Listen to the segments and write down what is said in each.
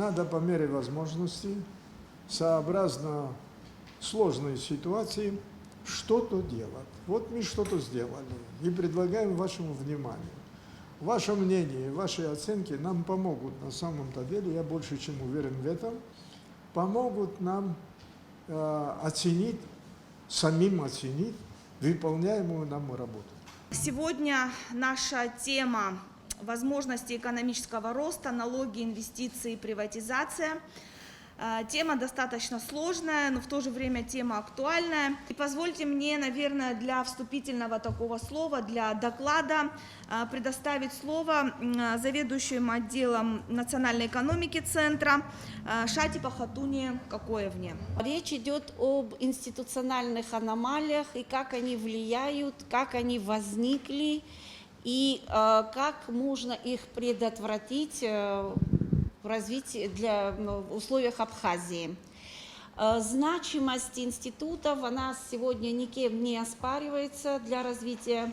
надо по мере возможности, сообразно сложной ситуации, что-то делать. Вот мы что-то сделали и предлагаем вашему вниманию. Ваше мнение, ваши оценки нам помогут на самом-то деле, я больше чем уверен в этом, помогут нам оценить, самим оценить выполняемую нам работу. Сегодня наша тема возможности экономического роста, налоги, инвестиции и приватизация. Тема достаточно сложная, но в то же время тема актуальная. И позвольте мне, наверное, для вступительного такого слова, для доклада предоставить слово заведующему отделом национальной экономики Центра Шатипа Хатуне Кокоевне. Речь идет об институциональных аномалиях и как они влияют, как они возникли и как можно их предотвратить в развитии в условиях Абхазии. Значимость институтов, она сегодня никем не оспаривается для развития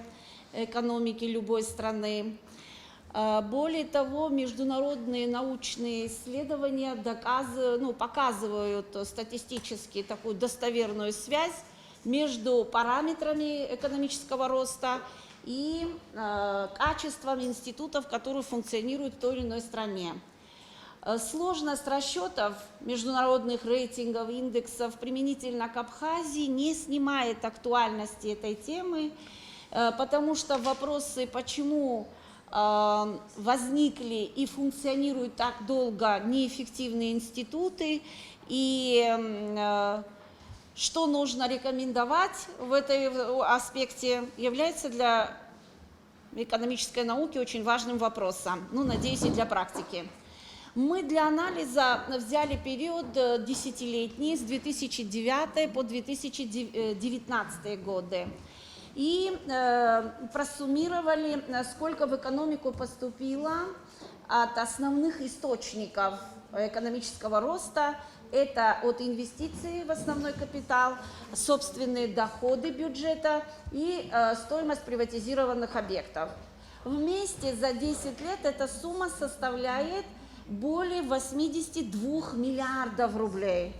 экономики любой страны. Более того, международные научные исследования показывают статистически такую достоверную связь между параметрами экономического роста и качеством институтов, которые функционируют в той или иной стране. Сложность расчетов международных рейтингов, индексов применительно к Абхазии не снимает актуальности этой темы, потому что вопросы, почему возникли и функционируют так долго неэффективные институты, и что нужно рекомендовать в этом аспекте, является для экономической науки очень важным вопросом, надеюсь, и для практики. Мы для анализа взяли период десятилетний с 2009 по 2019 годы и просуммировали, сколько в экономику поступило от основных источников экономического роста. Это от инвестиций в основной капитал, собственные доходы бюджета и стоимость приватизированных объектов. Вместе за 10 лет эта сумма составляет более 82 миллиардов рублей.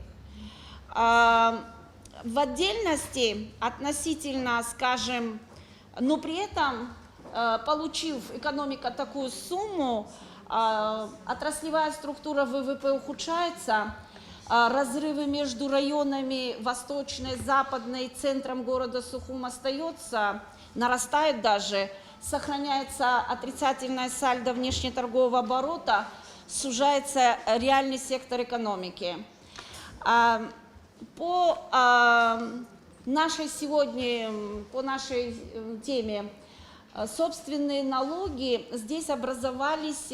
В отдельности относительно, скажем, но при этом, получив экономика такую сумму, отраслевая структура ВВП ухудшается, разрывы между районами Восточной, Западной, центром города Сухум остается, нарастает даже, сохраняется отрицательное сальдо внешнеторгового оборота, сужается реальный сектор экономики. По нашей теме собственные налоги, здесь образовались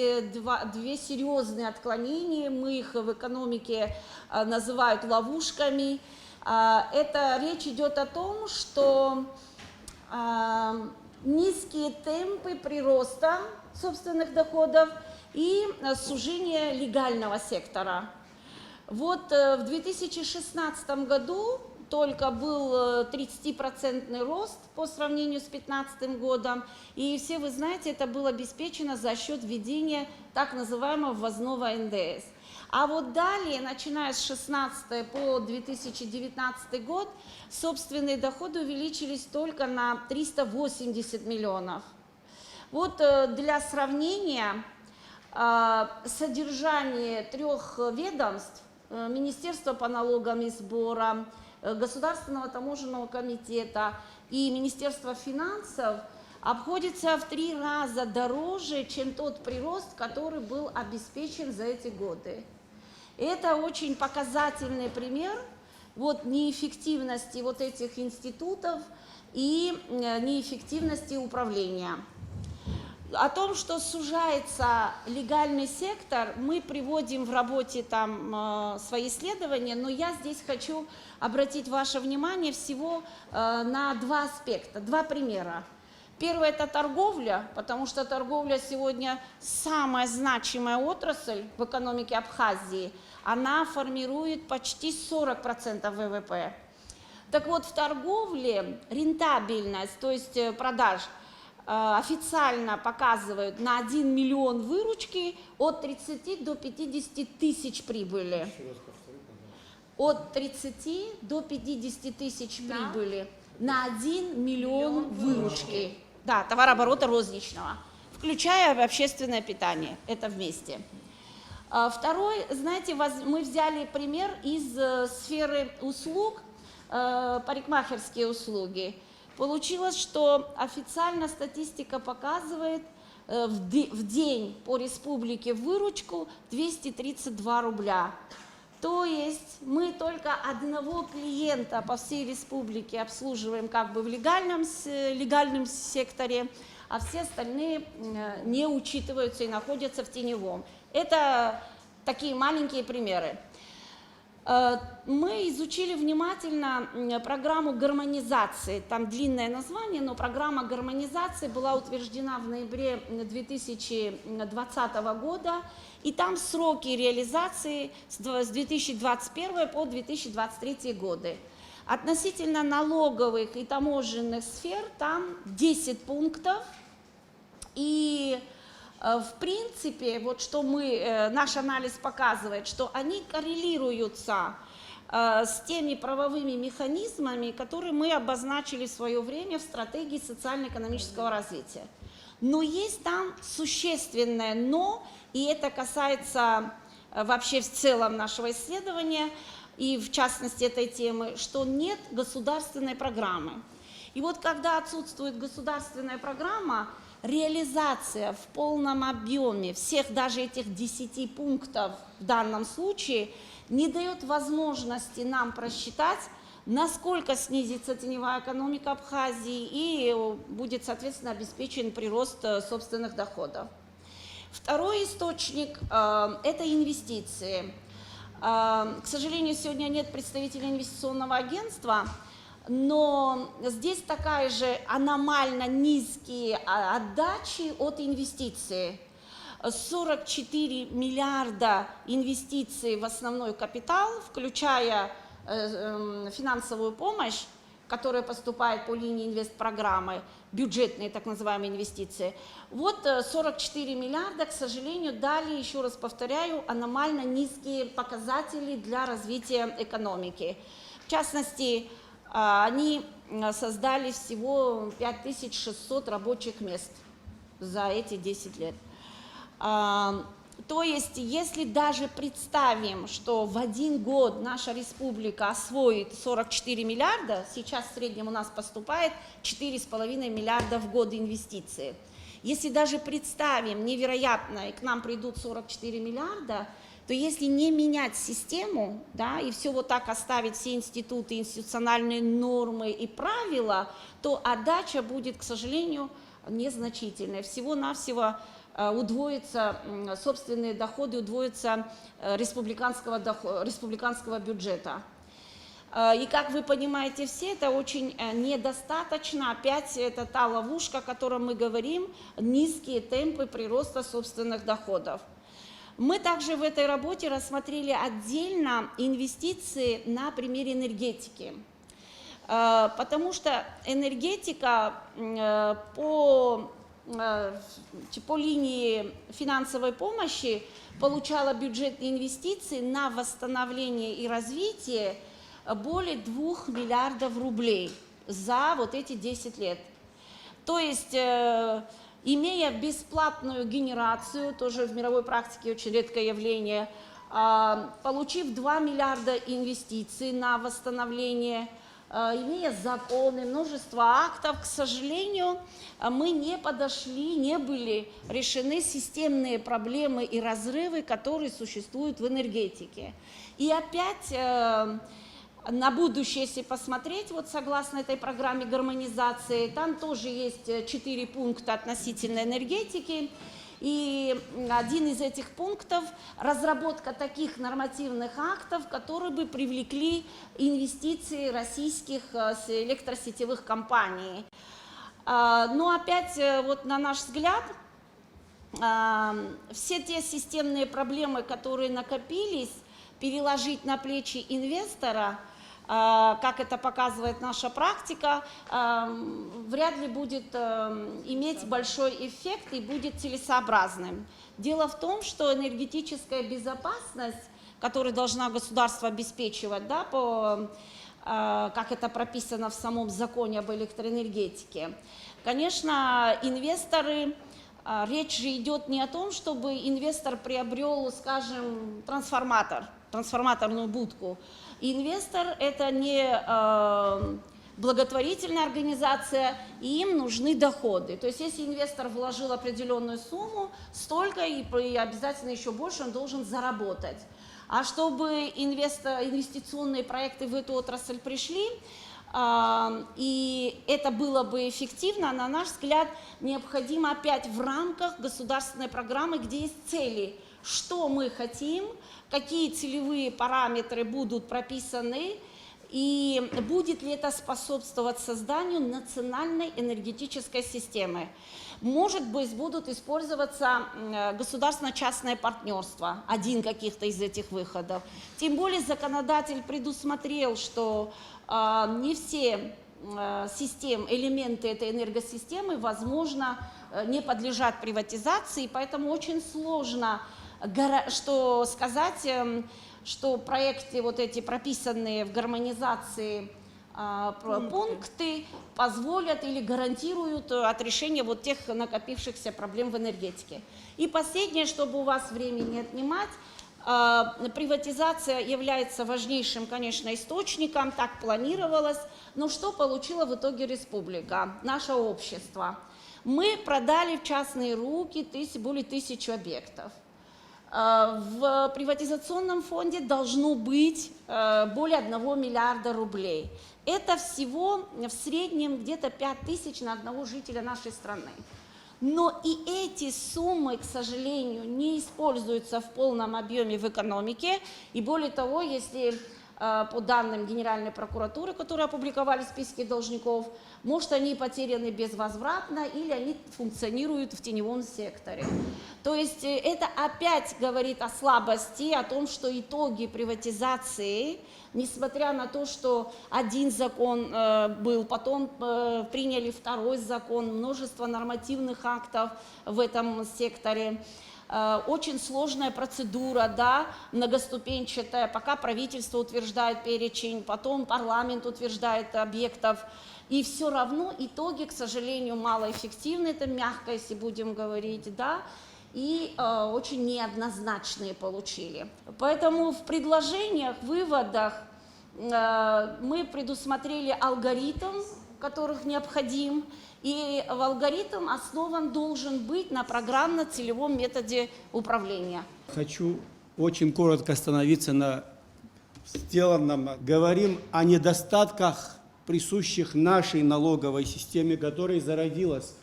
две серьезные отклонения, мы их в экономике называют ловушками. Это речь идет о том, что низкие темпы прироста собственных доходов и сужение легального сектора. Вот в 2016 году только был 30% рост по сравнению с 2015 годом, и все вы знаете, это было обеспечено за счет введения так называемого ввозного НДС. А вот далее, начиная с 2016 по 2019 год, собственные доходы увеличились только на 380 миллионов. Вот для сравнения, содержание трех ведомств, Министерства по налогам и сборам, Государственного таможенного комитета и Министерства финансов обходится в 3 раза дороже, чем тот прирост, который был обеспечен за эти годы. Это очень показательный пример неэффективности этих институтов и неэффективности управления. О том, что сужается легальный сектор, мы приводим в работе свои исследования, но я здесь хочу обратить ваше внимание всего на 2 аспекта, 2 примера. Первый – это торговля, потому что торговля сегодня самая значимая отрасль в экономике Абхазии. Она формирует почти 40% ВВП. Так вот, в торговле рентабельность, то есть продаж, официально показывают на 1 миллион выручки от 30 до 50 тысяч прибыли. От 30 до 50 тысяч прибыли на 1 миллион выручки. Да, товарооборота розничного, включая общественное питание, это вместе. Второй, знаете, мы взяли пример из сферы услуг, парикмахерские услуги. Получилось, что официально статистика показывает в день по республике выручку 232 рубля. То есть мы только одного клиента по всей республике обслуживаем как бы в легальном секторе, а все остальные не учитываются и находятся в теневом. Это такие маленькие примеры. Мы изучили внимательно программу гармонизации, там длинное название, но программа гармонизации была утверждена в ноябре 2020 года, и там сроки реализации с 2021 по 2023 годы. Относительно налоговых и таможенных сфер там 10 пунктов, и в принципе, вот что наш анализ показывает, что они коррелируются с теми правовыми механизмами, которые мы обозначили в свое время в стратегии социально-экономического развития. Но есть там существенное «но», и это касается вообще в целом нашего исследования, и в частности этой темы, что нет государственной программы. И вот когда отсутствует государственная программа, реализация в полном объеме всех даже этих 10 пунктов в данном случае не дает возможности нам просчитать, насколько снизится теневая экономика Абхазии и будет, соответственно, обеспечен прирост собственных доходов. Второй источник – это инвестиции. К сожалению, сегодня нет представителя инвестиционного агентства, но здесь такая же аномально низкие отдачи от инвестиций. 44 миллиарда инвестиций в основной капитал, включая финансовую помощь, которая поступает по линии инвестпрограммы, бюджетные так называемые инвестиции. Вот 44 миллиарда, к сожалению, дали, еще раз повторяю, аномально низкие показатели для развития экономики. В частности, они создали всего 5600 рабочих мест за эти 10 лет. То есть, если даже представим, что в один год наша республика освоит 44 миллиарда, сейчас в среднем у нас поступает 4,5 миллиарда в год инвестиций. Если даже представим невероятно, и к нам придут 44 миллиарда, то если не менять систему, да, и все вот так оставить, все институты, институциональные нормы и правила, то отдача будет, к сожалению, незначительной. Всего-навсего удвоятся собственные доходы, удвоятся республиканского бюджета. И как вы понимаете все, это очень недостаточно. Опять это та ловушка, о которой мы говорим, низкие темпы прироста собственных доходов. Мы также в этой работе рассмотрели отдельно инвестиции на примере энергетики, потому что энергетика по линии финансовой помощи получала бюджетные инвестиции на восстановление и развитие более 2 миллиардов рублей за вот эти 10 лет. То есть, имея бесплатную генерацию, тоже в мировой практике очень редкое явление, получив 2 миллиарда инвестиций на восстановление, имея законы, множество актов, к сожалению, мы не подошли, не были решены системные проблемы и разрывы, которые существуют в энергетике. И опять на будущее, если посмотреть, вот согласно этой программе гармонизации, там тоже есть 4 пункта относительно энергетики. И один из этих пунктов – разработка таких нормативных актов, которые бы привлекли инвестиции российских электросетевых компаний. Но опять, вот на наш взгляд, все те системные проблемы, которые накопились, переложить на плечи инвестора как это показывает наша практика, вряд ли будет иметь большой эффект и будет целесообразным. Дело в том, что энергетическая безопасность, которую должна государство обеспечивать, да, как это прописано в самом законе об электроэнергетике, конечно, инвесторы, речь же идет не о том, чтобы инвестор приобрел, скажем, трансформаторную будку. Инвестор – это не благотворительная организация, и им нужны доходы. То есть если инвестор вложил определенную сумму, столько и обязательно еще больше он должен заработать. А чтобы инвестиционные проекты в эту отрасль пришли, и это было бы эффективно, на наш взгляд, необходимо опять в рамках государственной программы, где есть цели, что мы хотим, какие целевые параметры будут прописаны, и будет ли это способствовать созданию национальной энергетической системы. Может быть, будут использоваться государственно-частное партнерство, один каких-то из этих выходов. Тем более законодатель предусмотрел, что не все элементы этой энергосистемы, возможно, не подлежат приватизации, поэтому очень сложно сказать, что проекты вот эти прописанные в гармонизации пункты позволят или гарантируют отрешение вот тех накопившихся проблем в энергетике. И последнее, чтобы у вас времени не отнимать, приватизация является важнейшим, конечно, источником, так планировалось, но что получила в итоге республика, наше общество? Мы продали в частные руки более 1000 объектов. В приватизационном фонде должно быть более 1 миллиарда рублей. Это всего в среднем где-то 5000 на одного жителя нашей страны. Но и эти суммы, к сожалению, не используются в полном объеме в экономике. И более того, если по данным Генеральной прокуратуры, которые опубликовали списки должников, может, они потеряны безвозвратно или они функционируют в теневом секторе. То есть это опять говорит о слабости, о том, что итоги приватизации, несмотря на то, что один закон был, потом приняли второй закон, множество нормативных актов в этом секторе, очень сложная процедура, да, многоступенчатая, пока правительство утверждает перечень, потом парламент утверждает объектов, и все равно итоги, к сожалению, малоэффективны, это мягко, если будем говорить, да, и очень неоднозначные получили. Поэтому в предложениях, выводах мы предусмотрели алгоритм, которых необходим, и алгоритм основан должен быть на программно-целевом методе управления. Хочу очень коротко остановиться на сделанном. Говорим о недостатках, присущих нашей налоговой системе, которая зародилась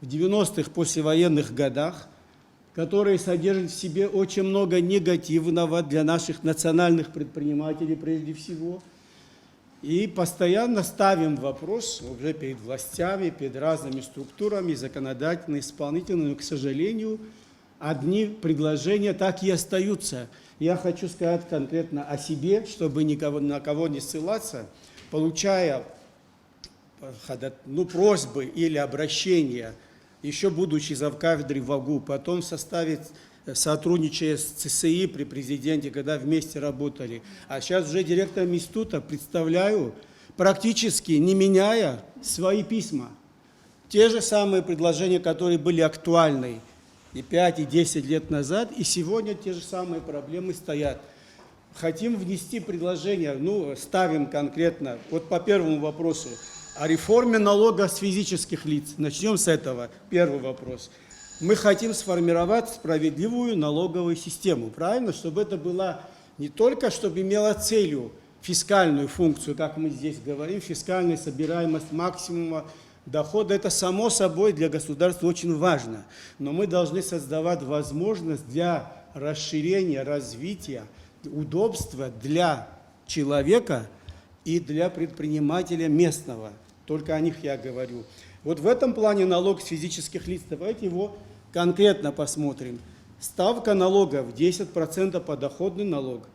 в 90-х послевоенных годах, которая содержит в себе очень много негативного для наших национальных предпринимателей прежде всего. И постоянно ставим вопрос уже перед властями, перед разными структурами, законодательными, исполнительными, но, к сожалению, одни предложения так и остаются. Я хочу сказать конкретно о себе, чтобы на кого не ссылаться, получая просьбы или обращения, еще будучи завкафедрой в ВАГУ, потом сотрудничая с ЦСИ при президенте, когда вместе работали, а сейчас уже директором института представляю, практически не меняя свои письма. Те же самые предложения, которые были актуальны и 5, и 10 лет назад, и сегодня те же самые проблемы стоят. Хотим внести предложение, ставим конкретно, вот по первому вопросу, о реформе налога с физических лиц. Начнем с этого, первый вопрос. Мы хотим сформировать справедливую налоговую систему, правильно? Чтобы это была не только, чтобы имела целью фискальную функцию, как мы здесь говорим, фискальная собираемость максимума дохода. Это само собой для государства очень важно. Но мы должны создавать возможность для расширения, развития, удобства для человека и для предпринимателя местного. Только о них я говорю. Вот в этом плане налог с физических лиц, давайте его конкретно посмотрим. Ставка налогов 10% подоходный налог.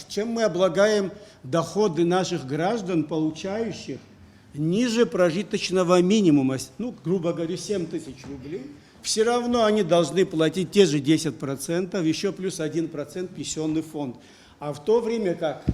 чем мы облагаем доходы наших граждан, получающих ниже прожиточного минимума, ну, грубо говоря, 7 тысяч рублей, все равно они должны платить те же 10%, еще плюс 1% пенсионный фонд. А в то время как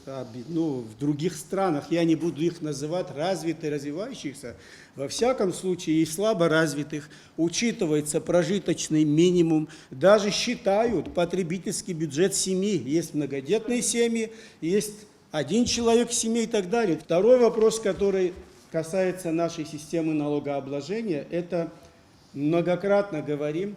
в других странах, я не буду их называть развитые, развивающихся, во всяком случае и слабо развитых, учитывается прожиточный минимум, даже считают потребительский бюджет семьи. Есть многодетные семьи, есть один человек в семье и так далее. Второй вопрос, который касается нашей системы налогообложения, это многократно говорим,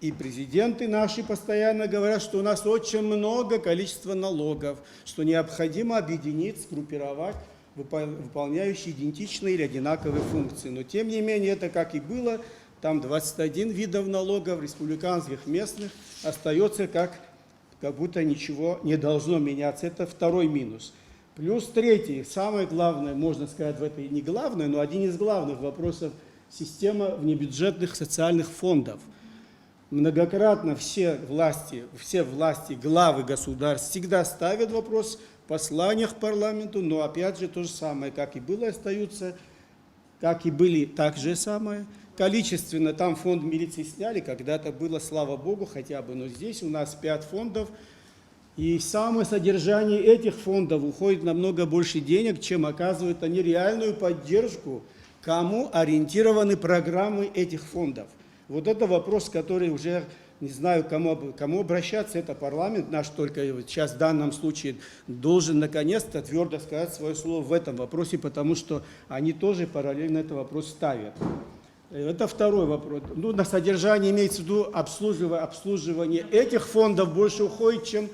и президенты наши постоянно говорят, что у нас очень много количества налогов, что необходимо объединить, сгруппировать, выполняющие идентичные или одинаковые функции. Но тем не менее, это как и было, там 21 видов налогов, республиканских, местных, остается как будто ничего не должно меняться. Это второй минус. Плюс третий, самое главное, можно сказать, в этой не главное, но один из главных вопросов – система внебюджетных социальных фондов. Многократно все власти, главы государств всегда ставят вопрос в посланиях парламенту, но опять же то же самое, как и было, остаются, как и были, так же самое. Количественно там фонд милиции сняли, когда-то было, слава богу, хотя бы, но здесь у нас 5 фондов, и самое содержание этих фондов уходит намного больше денег, чем оказывают они реальную поддержку, кому ориентированы программы этих фондов. Вот это вопрос, который уже, не знаю, кому обращаться, это парламент наш только сейчас в данном случае должен наконец-то твердо сказать свое слово в этом вопросе, потому что они тоже параллельно этот вопрос ставят. Это второй вопрос. Ну, на содержание имеется в виду обслуживание этих фондов больше уходит, чем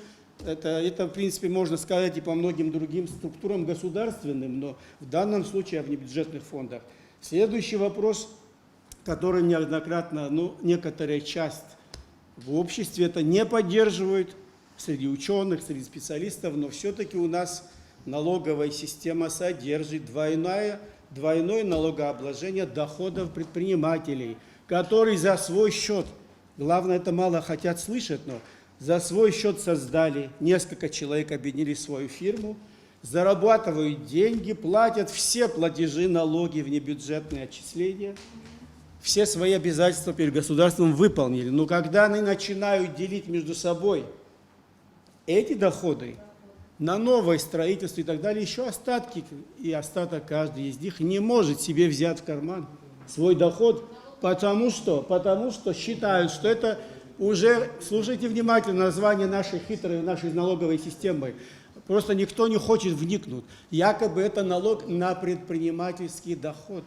это, в принципе, можно сказать и по многим другим структурам государственным, но в данном случае о внебюджетных фондах. Следующий вопрос, который неоднократно, некоторая часть в обществе это не поддерживает, среди ученых, среди специалистов, но все-таки у нас налоговая система содержит двойное налогообложение доходов предпринимателей, которые за свой счет, главное, это мало хотят слышать, но за свой счет создали, несколько человек объединили свою фирму, зарабатывают деньги, платят все платежи, налоги, внебюджетные отчисления, все свои обязательства перед государством выполнили. Но когда они начинают делить между собой эти доходы на новое строительство и так далее, еще остатки, и остаток каждый из них не может себе взять в карман свой доход, потому что считают, что это уже, слушайте внимательно, название нашей хитрой, нашей налоговой системы, просто никто не хочет вникнуть. Якобы это налог на предпринимательский доход.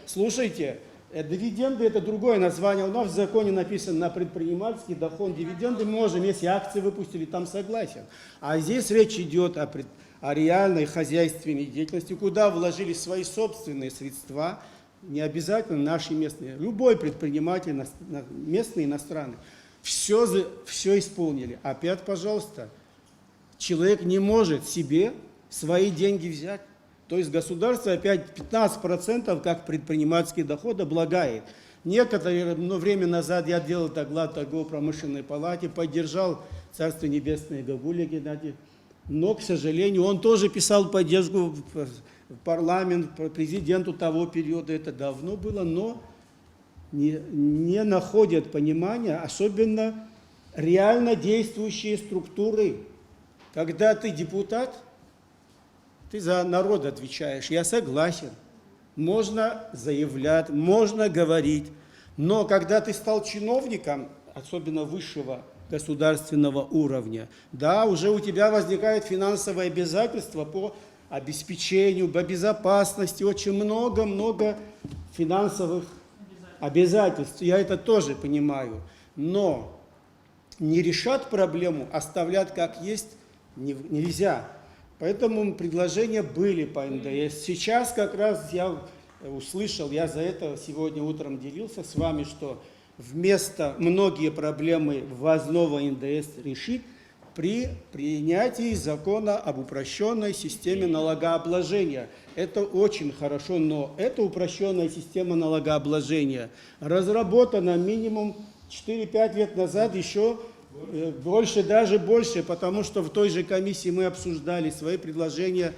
Слушайте, дивиденды – это другое название. У нас в законе написано на предпринимательский доход. Дивиденды можем, если акции выпустили, там согласен. А здесь речь идет о реальной хозяйственной деятельности, куда вложили свои собственные средства, не обязательно наши местные, любой предприниматель, местный, иностранный. Все исполнили. Опять, пожалуйста, человек не может себе свои деньги взять. То есть государство опять 15% как предпринимательский доход облагает. Некоторое время назад я делал доклад торгово-промышленной палате, поддержал Царство Небесное Гагуля Геннадий, но, к сожалению, он тоже писал поддержку в парламент, президенту того периода, это давно было, но не находят понимания, особенно реально действующие структуры. Когда ты депутат, ты за народ отвечаешь, я согласен. Можно заявлять, можно говорить, но когда ты стал чиновником, особенно высшего государственного уровня, да, уже у тебя возникает финансовое обязательство по обеспечению, по безопасности, очень много финансовых обязательств. Я это тоже понимаю, но не решать проблему, оставлять как есть нельзя. Поэтому предложения были по НДС. Сейчас как раз я услышал, я за это сегодня утром делился с вами, что вместо многие проблемы ввозного НДС решить при принятии закона об упрощенной системе налогообложения. Это очень хорошо, но эта упрощенная система налогообложения разработана минимум 4-5 лет назад еще Больше, даже больше, потому что в той же комиссии мы обсуждали свои предложения.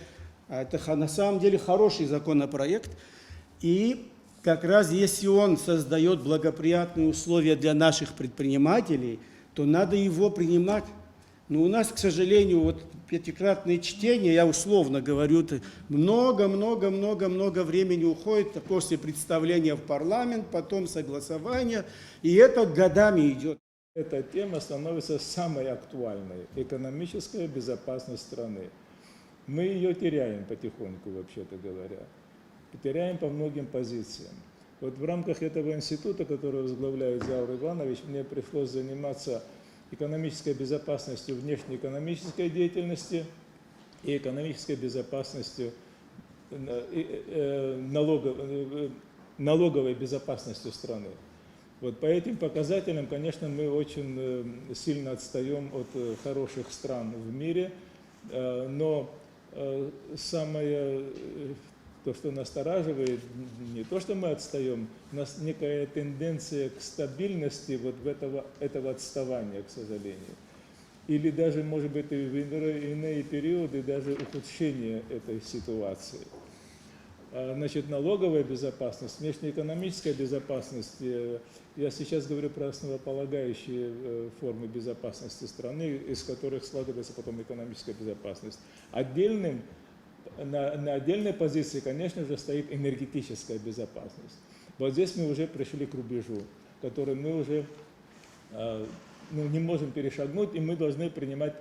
Это на самом деле хороший законопроект. И как раз если он создает благоприятные условия для наших предпринимателей, то надо его принимать. Но у нас, к сожалению, вот пятикратное чтение, я условно говорю, много времени уходит после представления в парламент, потом согласования, и это годами идет. Эта тема становится самой актуальной. Экономическая безопасность страны. Мы ее теряем потихоньку, вообще-то говоря. Теряем по многим позициям. Вот в рамках этого института, который возглавляет Заур Иванович, мне пришлось заниматься экономической безопасностью внешнеэкономической деятельности и экономической безопасностью, налоговой безопасностью страны. Вот по этим показателям, конечно, мы очень сильно отстаем от хороших стран в мире, но самое, то, что настораживает, не то, что мы отстаем, у нас некая тенденция к стабильности вот этого отставания, к сожалению. Или даже, может быть, и в иные периоды даже ухудшение этой ситуации. Значит, налоговая безопасность, внешнеэкономическая безопасность, я сейчас говорю про основополагающие формы безопасности страны, из которых складывается потом экономическая безопасность. На отдельной позиции, конечно же, стоит энергетическая безопасность. Вот здесь мы уже пришли к рубежу, который мы уже не можем перешагнуть, и мы должны принимать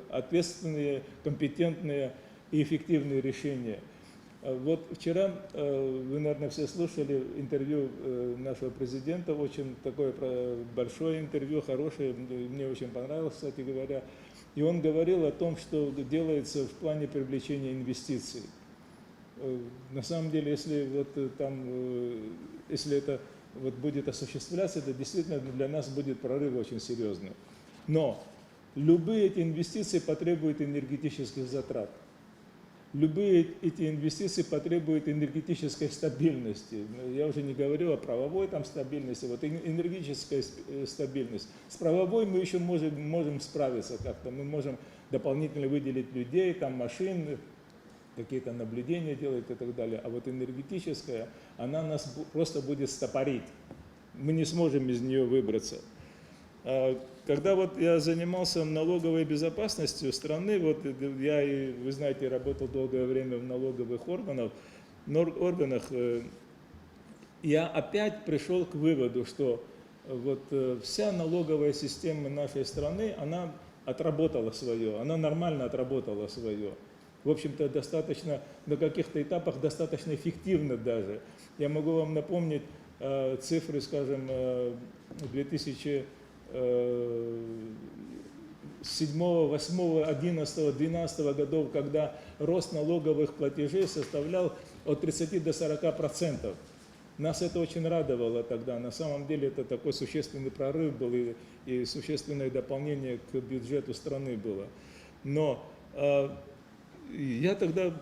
ответственные, компетентные и эффективные решения. Вот вчера, вы, наверное, все слушали интервью нашего президента, очень такое большое интервью, хорошее, мне очень понравилось, кстати говоря. И он говорил о том, что делается в плане привлечения инвестиций. На самом деле, если это будет осуществляться, это действительно для нас будет прорыв очень серьезный. Но любые эти инвестиции потребуют энергетических затрат. Любые эти инвестиции потребуют энергетической стабильности. Я уже не говорю о правовой стабильности, вот энергетическая стабильность. С правовой мы еще можем справиться как-то, мы можем дополнительно выделить людей, машин, какие-то наблюдения делать и так далее. А вот энергетическая, она нас просто будет стопорить. Мы не сможем из нее выбраться. Когда я занимался налоговой безопасностью страны, вы знаете, работал долгое время в налоговых органах, я опять пришел к выводу, что вся налоговая система нашей страны, она отработала свое, она нормально отработала свое. В общем-то, достаточно, на каких-то этапах достаточно эффективно даже. Я могу вам напомнить цифры, скажем, 2007, 8, 11, 12 годов, когда рост налоговых платежей составлял от 30 до 40%. Нас это очень радовало тогда. На самом деле это такой существенный прорыв был и существенное дополнение к бюджету страны было. Но я тогда,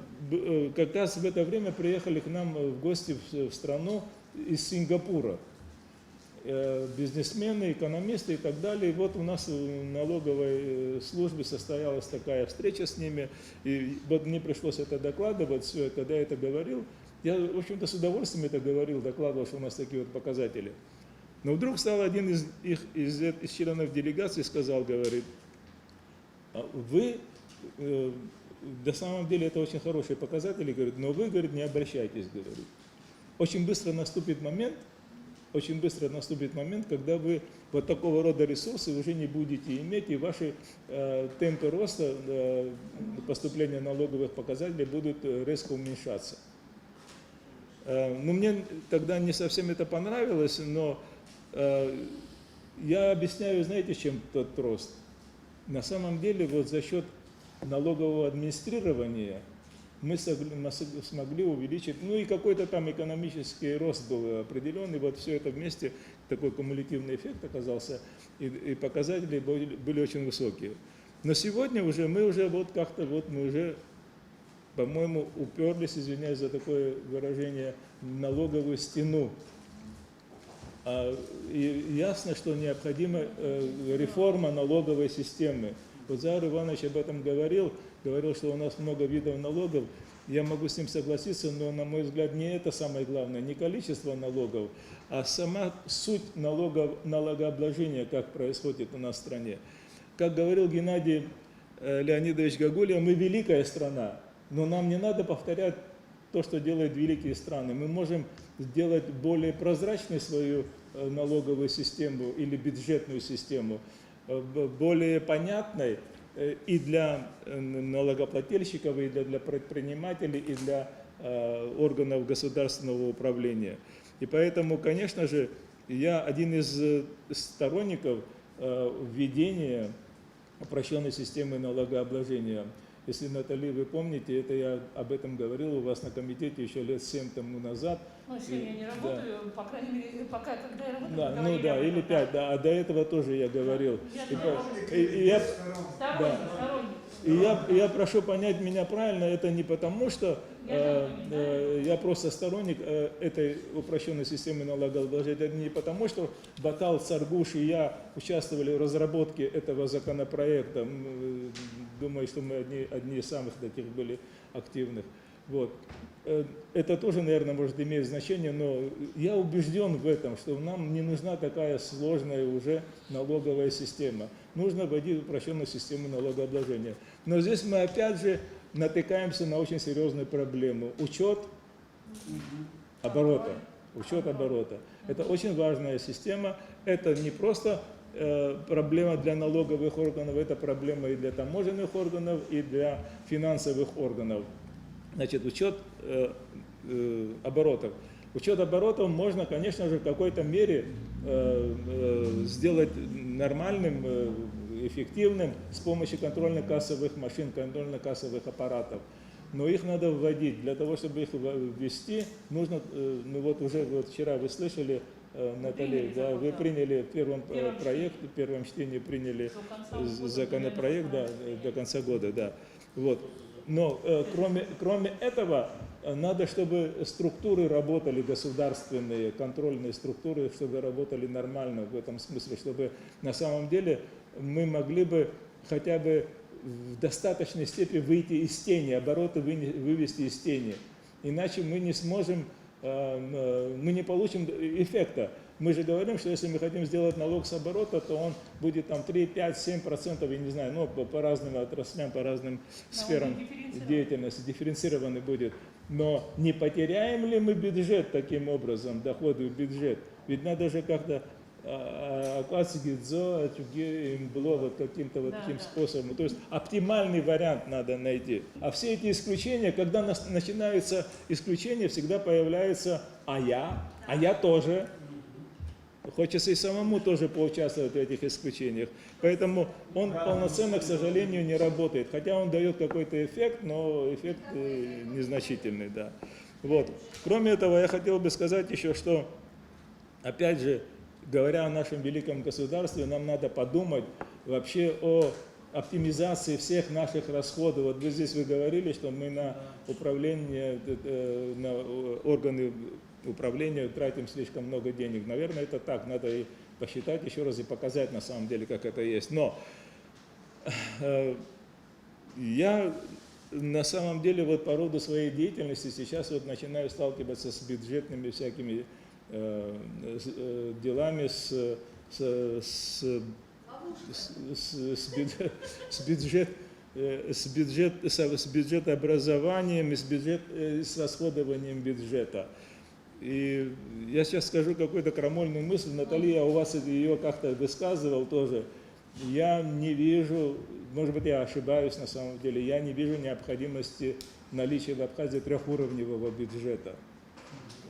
как раз в это время приехали к нам в гости в страну из Сингапура. Бизнесмены, экономисты и так далее. И вот у нас в налоговой службе состоялась такая встреча с ними. И вот мне пришлось это докладывать, все, когда я это говорил. Я, в общем-то, с удовольствием это говорил, докладывал, что у нас такие показатели. Но вдруг стал один из членов делегации, сказал, говорит, вы, на самом деле это очень хорошие показатели, говорит, но вы, говорит, не обращайтесь, говорит. Очень быстро наступит момент, когда вы вот такого рода ресурсы уже не будете иметь, и ваши темпы роста поступления налоговых показателей будут резко уменьшаться. Ну, мне тогда не совсем это понравилось, но я объясняю, знаете, чем тот рост? На самом деле, вот за счет налогового администрирования мы смогли увеличить, ну и какой-то там экономический рост был определенный, вот все это вместе, такой кумулятивный эффект оказался, и показатели были очень высокие. Но сегодня уже мы уже по-моему, уперлись, извиняюсь за такое выражение, налоговую стену. И ясно, что необходима реформа налоговой системы. Вот Захар Иванович об этом говорил, что у нас много видов налогов. Я могу с ним согласиться, но, на мой взгляд, не это самое главное, не количество налогов, а сама суть налогообложения, как происходит у нас в стране. Как говорил Геннадий Леонидович Гагулия, мы великая страна, но нам не надо повторять то, что делают великие страны. Мы можем сделать более прозрачной свою налоговую систему или бюджетную систему, более понятной и для налогоплательщиков, и для предпринимателей, и для органов государственного управления. И поэтому, конечно же, я один из сторонников введения упрощенной системы налогообложения. Если, Наталья, вы помните, это я об этом говорил у вас на комитете еще лет 7 тому назад. Ну, 7 я не работаю, по крайней мере, пока, когда я работаю. Да, ну да, или 5, да, а до этого тоже я говорил. И я прошу понять меня правильно, это не потому, что я просто сторонник этой упрощенной системы налогообложения, это не потому, что Батал, Саргуш и я участвовали в разработке этого законопроекта. Думаю, что мы одни из самых таких были активных. Вот. Это тоже, наверное, может иметь значение, но я убежден в этом, что нам не нужна такая сложная уже налоговая система. Нужно вводить упрощенную систему налогообложения. Но здесь мы опять же натыкаемся на очень серьезную проблему. Учет оборота. Учет оборота. Это очень важная система. Это не просто проблема для налоговых органов, это проблема и для таможенных органов, и для финансовых органов. Значит, учет оборотов. Учет оборотов можно, конечно же, в какой-то мере сделать нормальным, эффективным с помощью контрольно-кассовых машин, контрольно-кассовых аппаратов. Но их надо вводить. Для того, чтобы их ввести, нужно, ну вот уже вот вчера вы слышали, Наталья, да, вы приняли в первом проекте, в первом чтении приняли законопроект, да, до конца года, да. Вот. Но кроме этого, надо, чтобы структуры работали, государственные, контрольные структуры, чтобы работали нормально в этом смысле, чтобы на самом деле мы могли бы хотя бы в достаточной степени выйти из тени, обороты вывести из тени. Иначе мы не сможем, мы не получим эффекта. Мы же говорим, что если мы хотим сделать налог с оборота, то он будет там 3, 5, 7%, я не знаю, ну, по разным отраслям, по разным сферам деятельности, дифференцированный будет. Но не потеряем ли мы бюджет таким образом, доходы в бюджет? Ведь надо же как-то вот каким-то вот таким способом. То есть оптимальный вариант надо найти. А все эти исключения, когда начинаются исключения, всегда появляется «а я тоже». Хочется и самому тоже поучаствовать в этих исключениях. Поэтому он полноценно, к сожалению, не работает. Хотя он дает какой-то эффект, но эффект незначительный. Да. Вот. Кроме этого, я хотел бы сказать еще, что, опять же, говоря о нашем великом государстве, нам надо подумать вообще о оптимизации всех наших расходов. Вот вы здесь говорили, что мы на управление, на органы управления тратим слишком много денег. Наверное, это так. Надо и посчитать еще раз и показать на самом деле, как это есть. Но я на самом деле вот по роду своей деятельности сейчас вот начинаю сталкиваться с бюджетными всякими делами, с бюджетообразованием, с расходованием бюджета. И я сейчас скажу какую-то крамольную мысль. Наталья, у вас ее как-то высказывал тоже. Я не вижу, может быть, я ошибаюсь на самом деле, я не вижу необходимости наличия в Абхазии трехуровневого бюджета.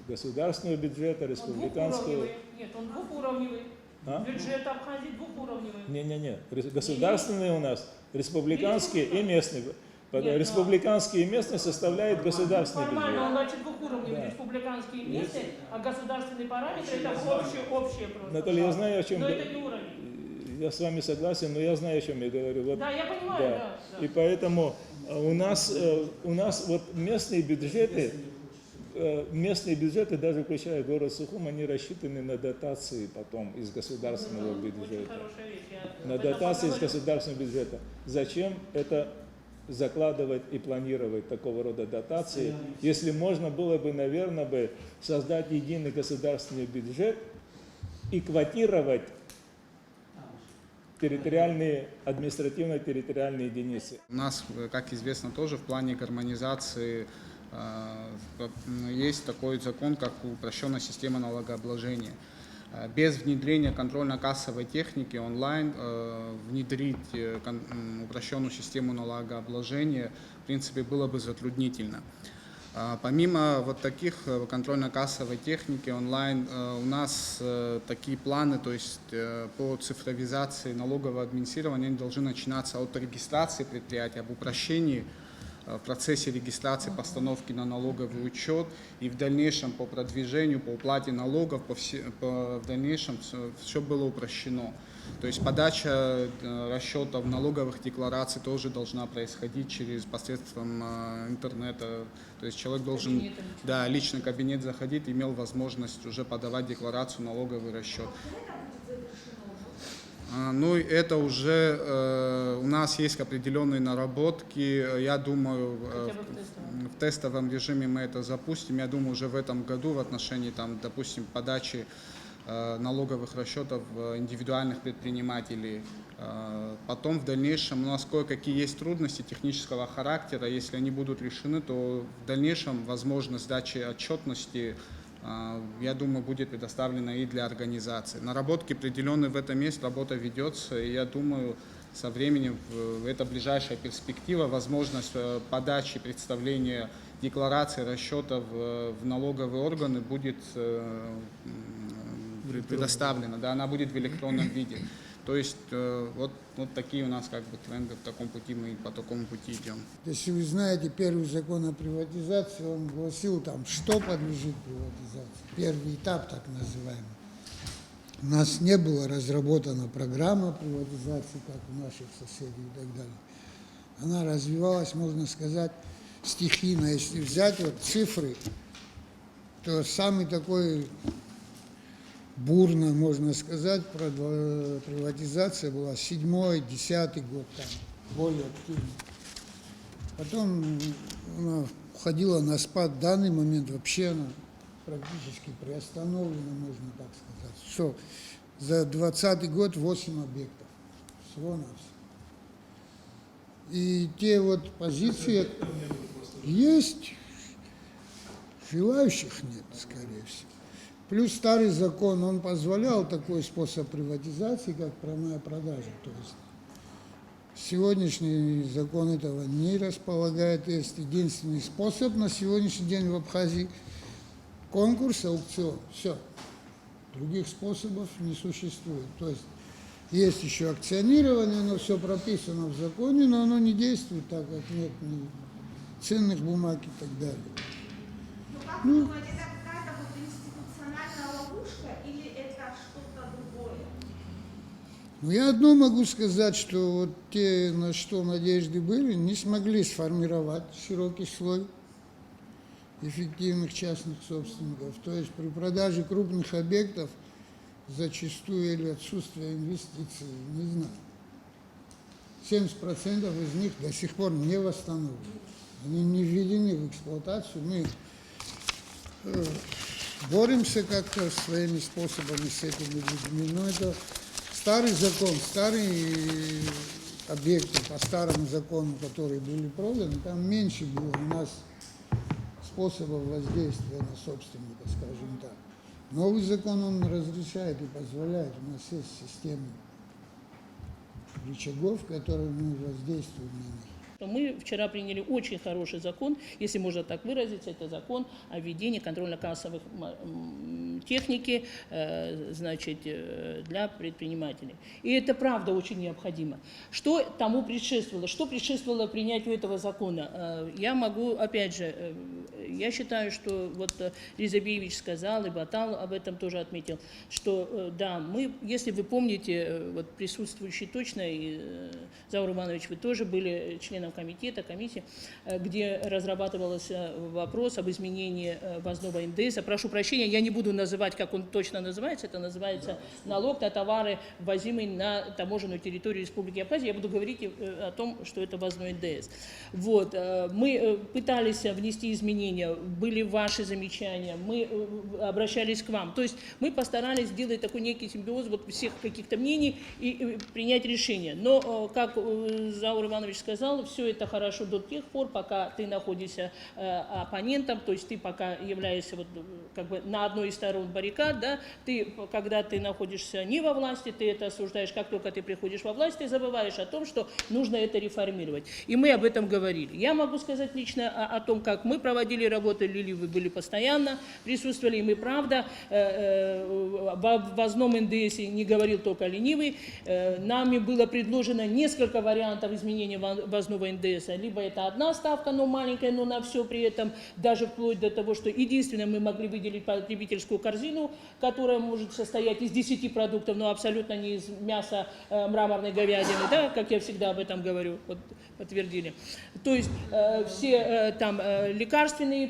Государственного бюджета, республиканского. Нет, он двухуровневый. Бюджет Абхазии двухуровневый. Не. Государственный у нас, республиканский и местный. Республиканский и местный составляют государственный бюджет. Формально он значит двухуровневый, да. Республиканский и местный, а государственные параметры это общее просто. Наталья, я знаю, о чем но это не уровень. Я с вами согласен, но я знаю, о чем я говорю. Вот, да, я понимаю, да. И поэтому у нас вот местные бюджеты, местные бюджеты, даже включая город Сухум, они рассчитаны на дотации потом из государственного Очень бюджета. хорошая вещь. Я На об этом дотации из поговорю. государственного бюджета. Зачем это закладывать и планировать такого рода дотации, если можно было бы, наверное, создать единый государственный бюджет и квотировать территориальные, административно-территориальные единицы. У нас, как известно, тоже в плане гармонизации есть такой закон, как упрощенная система налогообложения. Без внедрения контрольно-кассовой техники онлайн внедрить упрощенную систему налогообложения, в принципе, было бы затруднительно. Помимо вот таких контрольно-кассовой техники онлайн, у нас такие планы, то есть по цифровизации налогового администрирования, они должны начинаться от регистрации предприятия, об упрощении в процессе регистрации, постановки на налоговый учет и в дальнейшем по продвижению, по уплате налогов, в дальнейшем все было упрощено. То есть подача расчетов налоговых деклараций тоже должна происходить через посредством интернета. То есть человек должен, да, личный кабинет заходить, имел возможность уже подавать декларацию, налоговый расчет. Ну, это уже у нас есть определенные наработки. Я думаю, в тестовом режиме мы это запустим. Я думаю, уже в этом году в отношении, там, допустим, подачи налоговых расчетов индивидуальных предпринимателей. Потом в дальнейшем у нас кое-какие есть трудности технического характера. Если они будут решены, то в дальнейшем возможность сдачи отчетности, я думаю, будет предоставлена и для организации. Наработки определенные в этом есть, работа ведется, и я думаю, со временем, это ближайшая перспектива, возможность подачи, представления деклараций, расчетов в налоговые органы будет предоставлена, да, она будет в электронном виде. То есть вот такие у нас как бы тренды, в таком пути мы по такому пути идем. Если вы знаете, первый закон о приватизации, он гласил там, что подлежит приватизации. Первый этап, так называемый. У нас не была разработана программа приватизации, как у наших соседей и так далее. Она развивалась, можно сказать, стихийно. Если взять вот цифры, то самый такой бурно, можно сказать, приватизация была 7-10 год, там, более активно. Потом она уходила на спад, в данный момент вообще она практически приостановлена, можно так сказать. Что за 2020 год 8 объектов, всего-навсего. И те вот позиции есть, желающих нет, скорее всего. Плюс старый закон, он позволял такой способ приватизации, как прямая продажа. То есть сегодняшний закон этого не располагает. Есть единственный способ на сегодняшний день в Абхазии – конкурс, аукцион. Все. Других способов не существует. То есть есть еще акционирование, оно все прописано в законе, но оно не действует так, как нет ни ценных бумаг и так далее. Ну, как вы думаете, это какая-то вот институциональная ловушка или это что-то другое? Ну, я одно могу сказать, что вот те, на что надежды были, не смогли сформировать широкий слой эффективных частных собственников. То есть при продаже крупных объектов зачастую или отсутствие инвестиций, не знаю. 70% из них до сих пор не восстановлены. Они не введены в эксплуатацию. Мы боремся как-то своими способами с этими людьми. Но это старый закон, старые объекты по старому закону, которые были проданы, там меньше было у нас способов воздействия на собственника, скажем так. Новый закон, он разрешает и позволяет. У нас есть система рычагов, которые мы воздействуем на них. Мы вчера приняли очень хороший закон, если можно так выразиться, это закон о введении контрольно-кассовых техники, значит, для предпринимателей. И это правда очень необходимо. Что тому предшествовало? Что предшествовало принятию этого закона? Я могу, опять же, я считаю, что вот Ризабиевич сказал, и Батал об этом тоже отметил, что да, мы, если вы помните, вот присутствующие точно, и Заур Иванович, вы тоже были членом комитета, комиссии, где разрабатывался вопрос об изменении ввозного НДС. Прошу прощения, я не буду называть, как он точно называется, это называется налог на товары, ввозимые на таможенную территорию Республики Абхазия. Я буду говорить о том, что это ввозной НДС. Вот. Мы пытались внести изменения, были ваши замечания, мы обращались к вам. То есть мы постарались сделать такой некий симбиоз вот всех каких-то мнений и принять решение. Но, как Заур Иванович сказал, все это хорошо до тех пор, пока ты находишься оппонентом, то есть ты пока являешься вот, как бы на одной из сторон баррикад, да, когда ты находишься не во власти, ты это осуждаешь, как только ты приходишь во власть, ты забываешь о том, что нужно это реформировать. И мы об этом говорили. Я могу сказать лично о том, как мы проводили работу, Лили, вы были постоянно, присутствовали, и мы, правда, в ввозном НДСе не говорил только ленивый, нами было предложено несколько вариантов изменения ввозного НДСа, либо это одна ставка, но маленькая, но на все при этом, даже вплоть до того, что единственное мы могли выделить потребительскую корзину, которая может состоять из 10 продуктов, но абсолютно не из мяса мраморной говядины, да, как я всегда об этом говорю, вот, подтвердили. То есть все там лекарственные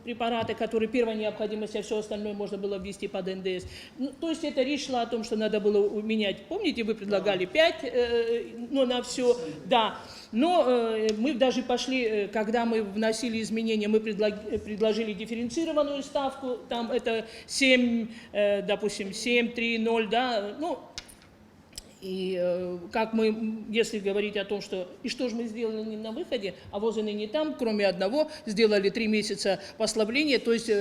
препараты, которые первой необходимости, а все остальное можно было ввести под НДС. Ну, то есть это речь шла о том, что надо было менять. Помните, вы предлагали 5, но на все, да. Но мы даже пошли, когда мы вносили изменения, мы предложили дифференцированную ставку, там это 7, допустим, 7, 3, 0, да, ну, и как мы, если говорить о том, что, и что же мы сделали на выходе, а ВОЗ не там, кроме одного, сделали 3 месяца послабления, то есть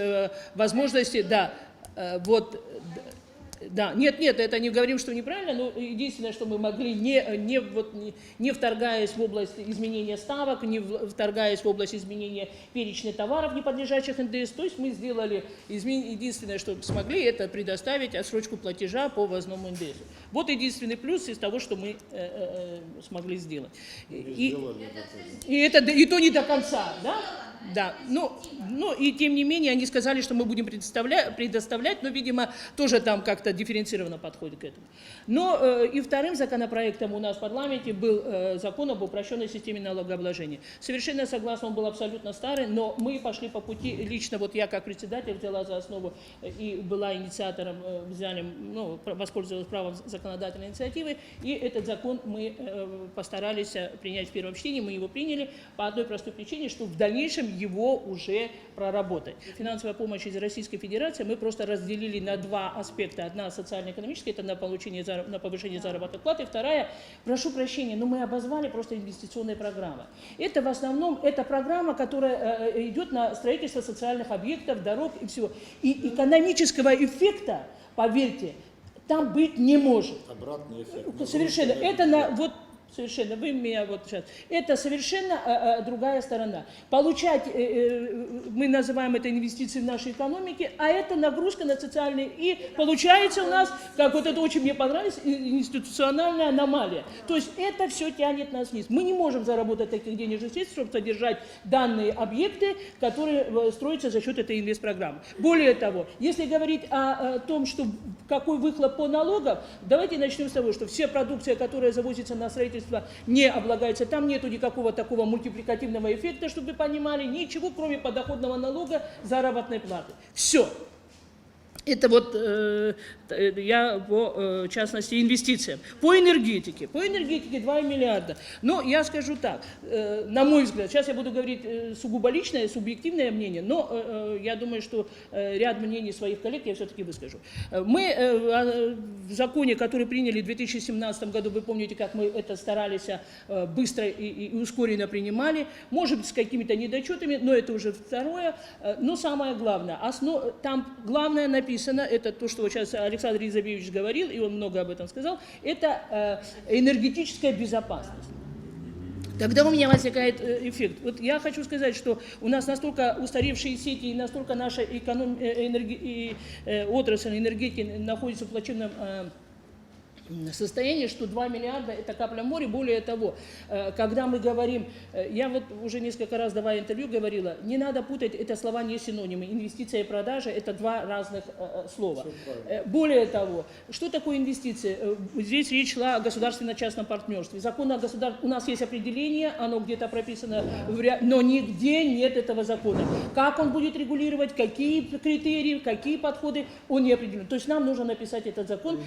возможности, да, вот, да, нет, это не говорим, что неправильно, но единственное, что мы могли, не вторгаясь в область изменения ставок, не вторгаясь в область изменения перечня товаров, не подлежащих НДС, то есть мы сделали, единственное, что смогли, это предоставить отсрочку платежа по ввозному НДС. Вот единственный плюс из того, что мы смогли сделать. И то не до конца, да? Да, но и тем не менее они сказали, что мы будем предоставлять, но, видимо, тоже там как-то дифференцированно подходит к этому. Но и вторым законопроектом у нас в парламенте был закон об упрощенной системе налогообложения. Совершенно согласна, он был абсолютно старый, но мы пошли по пути, лично вот я как председатель взяла за основу и была инициатором, воспользовалась правом законодательной инициативы, и этот закон мы постарались принять в первом чтении, мы его приняли по одной простой причине, что в дальнейшем его уже проработать. Финансовая помощь из Российской Федерации мы просто разделили на 2 аспекта. Одна социально-экономическая, это на повышение заработной платы. Вторая, прошу прощения, но мы обозвали просто инвестиционная программа. Это в основном, это программа, которая идет на строительство социальных объектов, дорог и всего. И экономического эффекта, поверьте, там быть не может. Обратный эффект. Совершенно. Это совершенно, вы меня вот сейчас. Это совершенно другая сторона. Получать, мы называем это инвестиции в нашей экономике, а это нагрузка на социальные. И получается у нас, как вот это очень мне понравилось, институциональная аномалия. То есть это все тянет нас вниз. Мы не можем заработать таких денежных средств, чтобы содержать данные объекты, которые строятся за счет этой инвестпрограммы. Более того, если говорить о том, что какой выхлоп по налогам, давайте начнем с того, что вся продукция, которая завозится на строительство, не облагается, там нету никакого такого мультипликативного эффекта, чтобы вы понимали, ничего, кроме подоходного налога, заработной платы. Все. Это вот я по частности инвестициям. По энергетике 2 миллиарда. Но я скажу так, на мой взгляд, сейчас я буду говорить сугубо личное, субъективное мнение, но я думаю, что ряд мнений своих коллег я все-таки выскажу. Мы в законе, который приняли в 2017 году, вы помните, как мы это старались быстро и ускоренно принимали, может быть, с какими-то недочетами, но это уже второе. Но самое главное, там главное написано, это то, что вот сейчас Александр Ризабиевич говорил, и он много об этом сказал, это энергетическая безопасность. Тогда у меня возникает эффект. Вот я хочу сказать, что у нас настолько устаревшие сети и настолько наша отрасль энергетики находится в плачевном состояние, что 2 миллиарда – это капля в море. Более того, когда мы говорим, я вот уже несколько раз, давая интервью, говорила, не надо путать, это слова не синонимы. Инвестиция и продажа – это два разных слова. Более того, что такое инвестиции? Здесь речь шла о государственно-частном партнерстве. Закон о государстве, у нас есть определение, оно где-то прописано, но нигде нет этого закона. Как он будет регулировать, какие критерии, какие подходы, он не определен. То есть нам нужно написать этот закон,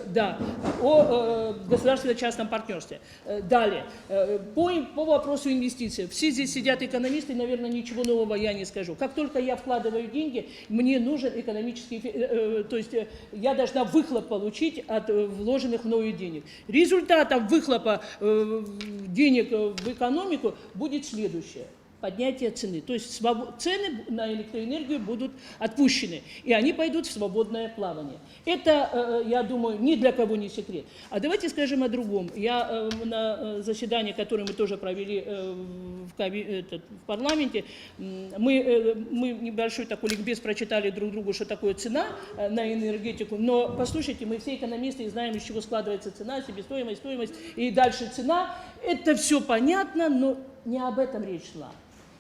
да, о государственно-частном партнерстве. Далее, по вопросу инвестиций. Все здесь сидят экономисты, наверное, ничего нового я не скажу. Как только я вкладываю деньги, мне нужен экономический эффект, то есть я должна выхлоп получить от вложенных мною денег. Результатом выхлопа денег в экономику будет следующее. Поднятие цены. То есть цены на электроэнергию будут отпущены, и они пойдут в свободное плавание. Это, я думаю, ни для кого не секрет. А давайте скажем о другом. Я на заседании, которое мы тоже провели в парламенте, мы небольшой такой ликбез прочитали друг другу, что такое цена на энергетику, но послушайте, мы все экономисты и знаем, из чего складывается цена, себестоимость, стоимость и дальше цена. Это все понятно, но не об этом речь шла.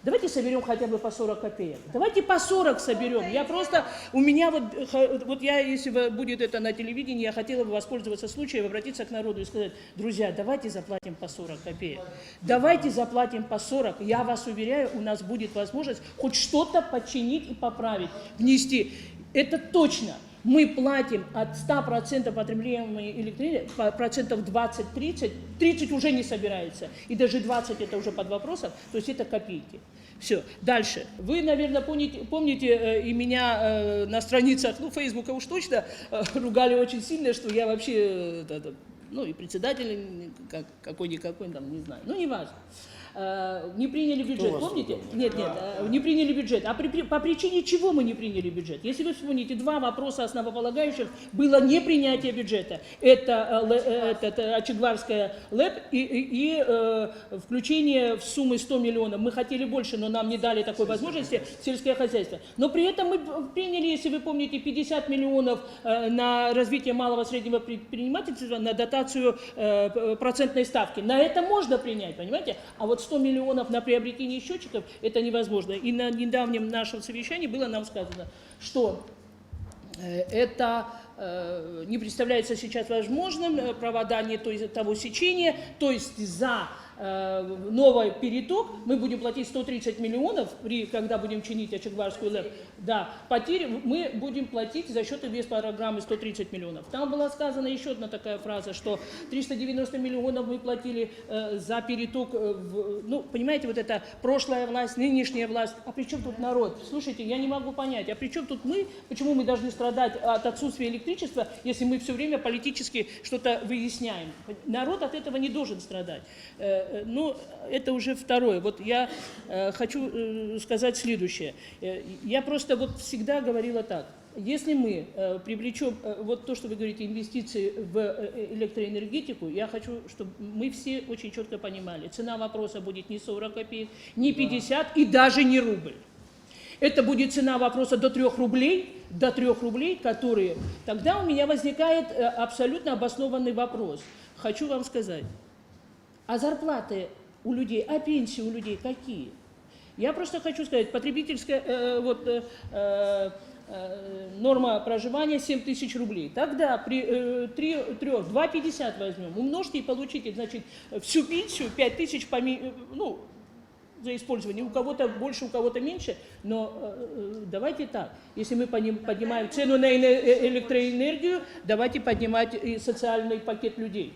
Давайте соберем хотя бы по 40 копеек. Давайте по 40 соберем. Я просто, у меня вот я, если будет это на телевидении, я хотела бы воспользоваться случаем, обратиться к народу и сказать, друзья, давайте заплатим по 40 копеек. Давайте заплатим по 40. Я вас уверяю, у нас будет возможность хоть что-то подчинить и поправить, внести. Это точно. Мы платим от 100% потребляемой электроэнергии, процентов 20-30, 30 уже не собирается, и даже 20 это уже под вопросом, то есть это копейки. Все, дальше. Вы, наверное, помните и меня на страницах, Фейсбука уж точно, ругали очень сильно, что я вообще, и председатель какой-никакой, там, не знаю, неважно. Не приняли бюджет, помните? Нет, не приняли бюджет. А по причине чего мы не приняли бюджет? Если вы вспомните, два вопроса основополагающих было не принятие бюджета. Это Очегварская ЛЭП и включение в суммы 100 миллионов. Мы хотели больше, но нам не дали такой возможности, сельское хозяйство. Но при этом мы приняли, если вы помните, 50 миллионов на развитие малого и среднего предпринимательства, на дотацию процентной ставки. На это можно принять, понимаете? А вот 100 миллионов на приобретение счетчиков – это невозможно. И на недавнем нашем совещании было нам сказано, что это не представляется сейчас возможным, провода не того сечения, то есть за новый переток мы будем платить 130 миллионов, когда будем чинить Очегварскую ЛЭП, да, потери мы будем платить за счет программы 130 миллионов. Там была сказана еще одна такая фраза, что 390 миллионов мы платили за переток, понимаете, вот это прошлая власть, нынешняя власть, а при чем тут народ? Слушайте, я не могу понять, а при чем тут мы, почему мы должны страдать от отсутствия электричества, если мы все время политически что-то выясняем? Народ от этого не должен страдать. Это уже второе. Вот я хочу сказать следующее. Я просто всегда говорила так. Если мы привлечем, то, что вы говорите, инвестиции в электроэнергетику, я хочу, чтобы мы все очень четко понимали, цена вопроса будет не 40 копеек, не 50 и даже не рубль. Это будет цена вопроса до 3 рублей, которые... Тогда у меня возникает абсолютно обоснованный вопрос. Хочу вам сказать. А зарплаты у людей, а пенсии у людей какие? Я просто хочу сказать, потребительская норма проживания 7 тысяч рублей. Тогда при 2,50 возьмем, умножьте и получите, значит, всю пенсию 5 тысяч за использование. У кого-то больше, у кого-то меньше, но давайте так. Если мы поднимаем цену на электроэнергию, давайте поднимать и социальный пакет людей.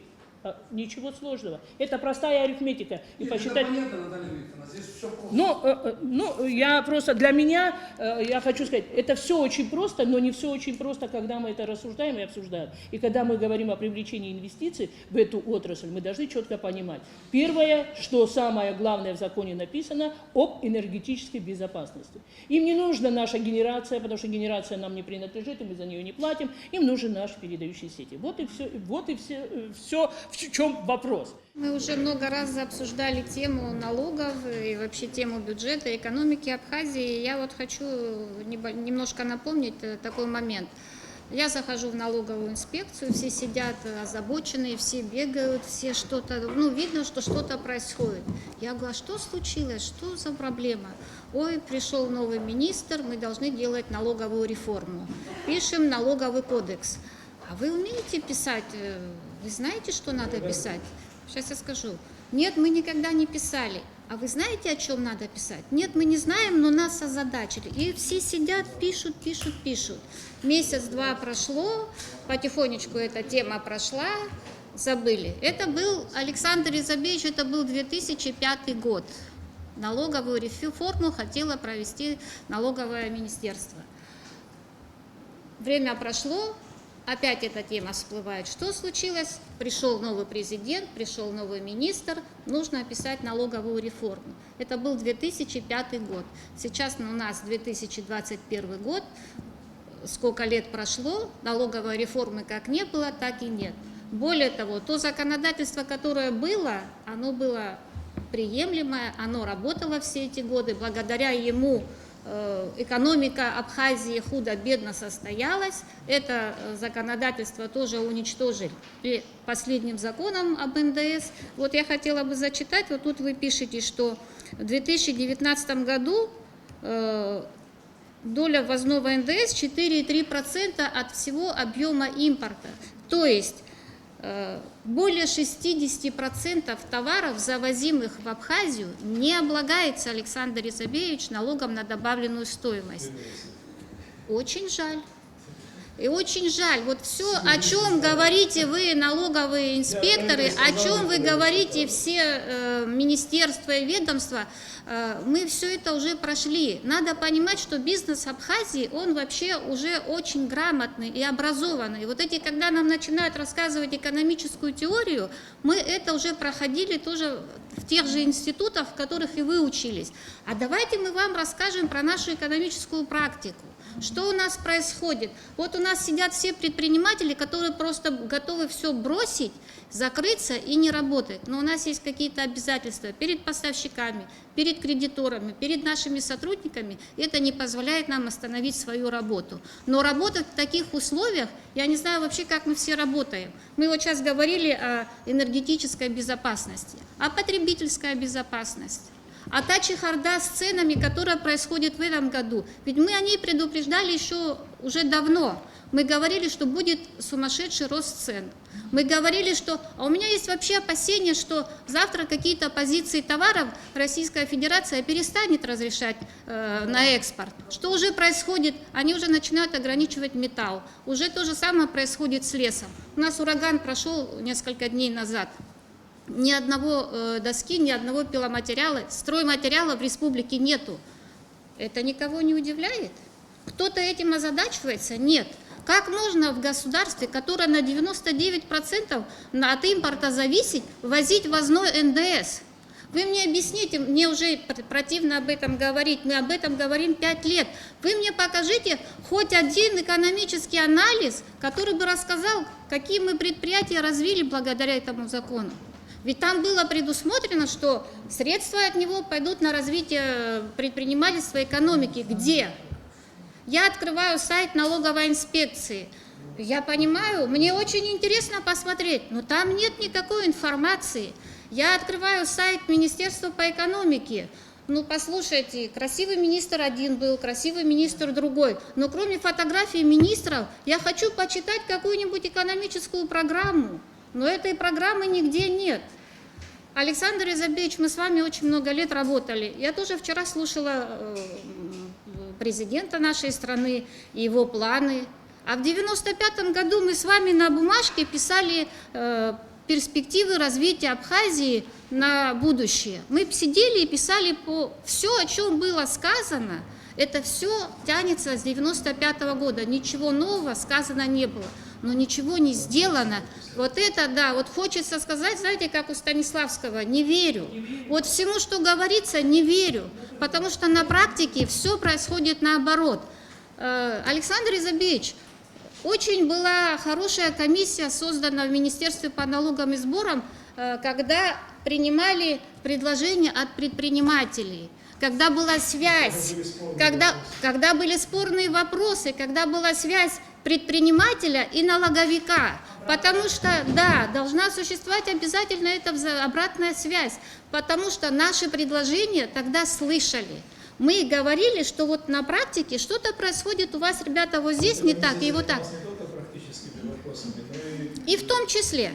Ничего сложного. Это простая арифметика. И посчитать... Понятно, Наталья Викторовна, здесь все просто. Я просто, для меня, я хочу сказать, это все очень просто, но не все очень просто, когда мы это рассуждаем и обсуждаем. И когда мы говорим о привлечении инвестиций в эту отрасль, мы должны четко понимать. Первое, что самое главное в законе написано, об энергетической безопасности. Им не нужна наша генерация, потому что генерация нам не принадлежит, и мы за нее не платим. Им нужны наши передающие сети. Вот и все. В чем вопрос? Мы уже много раз обсуждали тему налогов и вообще тему бюджета, экономики Абхазии. Я хочу немножко напомнить такой момент. Я захожу в налоговую инспекцию, все сидят озабоченные, все бегают, все что-то, ну, видно, что что-то происходит. Я говорю, а что случилось, что за проблема? Ой, пришел новый министр, мы должны делать налоговую реформу. Пишем налоговый кодекс. А вы умеете писать? Вы знаете, что надо писать? Сейчас я скажу. Нет, мы никогда не писали. А вы знаете, о чем надо писать? Нет, мы не знаем, но нас озадачили. И все сидят, пишут, пишут, пишут. Месяц-два прошло, потихонечку эта тема прошла, забыли. Это был Александр Изобеевич, это был 2005 год. Налоговую реформу хотело провести налоговое министерство. Время прошло. Опять эта тема всплывает. Что случилось? Пришел новый президент, пришел новый министр, нужно описать налоговую реформу. Это был 2005 год. Сейчас у нас 2021 год. Сколько лет прошло, налоговой реформы как не было, так и нет. Более того, то законодательство, которое было, оно было приемлемое, оно работало все эти годы. Благодаря ему экономика Абхазии худо-бедно состоялась. Это законодательство тоже уничтожили последним законом об НДС. Вот я хотела бы зачитать, вот тут вы пишете, что в 2019 году доля ввозного НДС 4,3% от всего объема импорта. То есть более 60% товаров, завозимых в Абхазию, не облагается, Александр Изобеевич, налогом на добавленную стоимость. Очень жаль. И очень жаль, вот все, о чем говорите вы, налоговые инспекторы, о чем вы говорите все министерства и ведомства, мы все это уже прошли. Надо понимать, что бизнес Абхазии, он вообще уже очень грамотный и образованный. И вот эти, когда нам начинают рассказывать экономическую теорию, мы это уже проходили тоже в тех же институтах, в которых и вы учились. А давайте мы вам расскажем про нашу экономическую практику. Что у нас происходит? Вот у нас сидят все предприниматели, которые просто готовы все бросить, закрыться и не работать. Но у нас есть какие-то обязательства перед поставщиками, перед кредиторами, перед нашими сотрудниками. Это не позволяет нам остановить свою работу. Но работать в таких условиях, я не знаю вообще, как мы все работаем. Мы вот сейчас говорили о энергетической безопасности, о потребительской безопасности. А та чехарда с ценами, которая происходит в этом году, ведь мы о ней предупреждали еще уже давно. Мы говорили, что будет сумасшедший рост цен. Мы говорили, что... А у меня есть вообще опасения, что завтра какие-то позиции товаров Российская Федерация перестанет разрешать на экспорт. Что уже происходит? Они уже начинают ограничивать металл. Уже то же самое происходит с лесом. У нас ураган прошел несколько дней назад. Ни одного доски, ни одного пиломатериала, стройматериала в республике нету. Это никого не удивляет? Кто-то этим озадачивается? Нет. Как можно в государстве, которое на 99% от импорта зависит, возить ввозной НДС? Вы мне объясните, мне уже противно об этом говорить, мы об этом говорим 5 лет. Вы мне покажите хоть один экономический анализ, который бы рассказал, какие мы предприятия развили благодаря этому закону. Ведь там было предусмотрено, что средства от него пойдут на развитие предпринимательства и экономики. Где? Я открываю сайт налоговой инспекции. Я понимаю, мне очень интересно посмотреть, но там нет никакой информации. Я открываю сайт Министерства по экономике. Ну, послушайте, красивый министр один был, красивый министр другой. Но кроме фотографий министров, я хочу почитать какую-нибудь экономическую программу. Но этой программы нигде нет. Александр Изобеевич, мы с вами очень много лет работали. Я тоже вчера слушала президента нашей страны и его планы. А в 1995 году мы с вами на бумажке писали перспективы развития Абхазии на будущее. Мы сидели и писали все, о чем было сказано. Это все тянется с 1995 года. Ничего нового сказано не было. Но ничего не сделано. Вот это, да, вот хочется сказать, знаете, как у Станиславского, не верю. Вот всему, что говорится, не верю. Потому что на практике все происходит наоборот. Александр Изобеевич, очень была хорошая комиссия создана в Министерстве по налогам и сборам, когда принимали предложения от предпринимателей. Когда была связь, когда были спорные вопросы, когда была связь предпринимателя и налоговика. Потому что, да, должна существовать обязательно эта обратная связь, потому что наши предложения тогда слышали. Мы говорили, что вот на практике что-то происходит у вас, ребята, вот здесь не так и вот так. И в том числе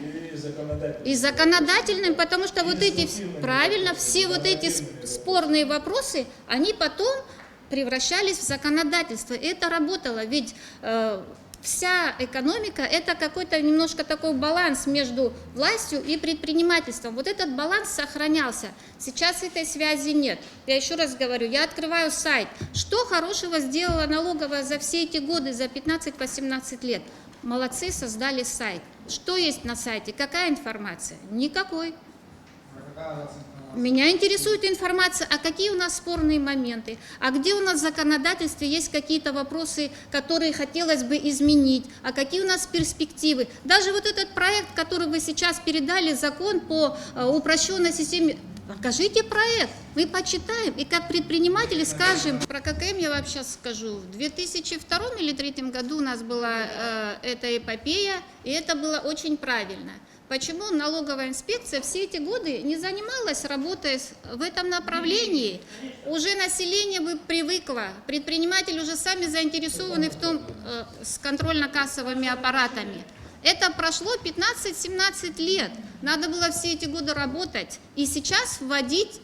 и законодательным, потому что вот эти, правильно, все вот эти спорные вопросы, они потом превращались в законодательство. И это работало, ведь вся экономика – это какой-то немножко такой баланс между властью и предпринимательством. Вот этот баланс сохранялся. Сейчас этой связи нет. Я еще раз говорю, я открываю сайт. Что хорошего сделала налоговая за все эти годы, за 15-18 лет? Молодцы, создали сайт. Что есть на сайте? Какая информация? Никакой. Меня интересует информация, а какие у нас спорные моменты, а где у нас в законодательстве есть какие-то вопросы, которые хотелось бы изменить, а какие у нас перспективы. Даже вот этот проект, который вы сейчас передали, закон по упрощенной системе, покажите проект, мы почитаем, и как предприниматели скажем. Про ККМ я вам сейчас скажу. В 2002 или 2003 году у нас была эта эпопея, и это было очень правильно. Почему налоговая инспекция все эти годы не занималась работой в этом направлении? Уже население бы привыкло, предприниматели уже сами заинтересованы в том, с контрольно-кассовыми аппаратами. Это прошло 15-17 лет. Надо было все эти годы работать и сейчас вводить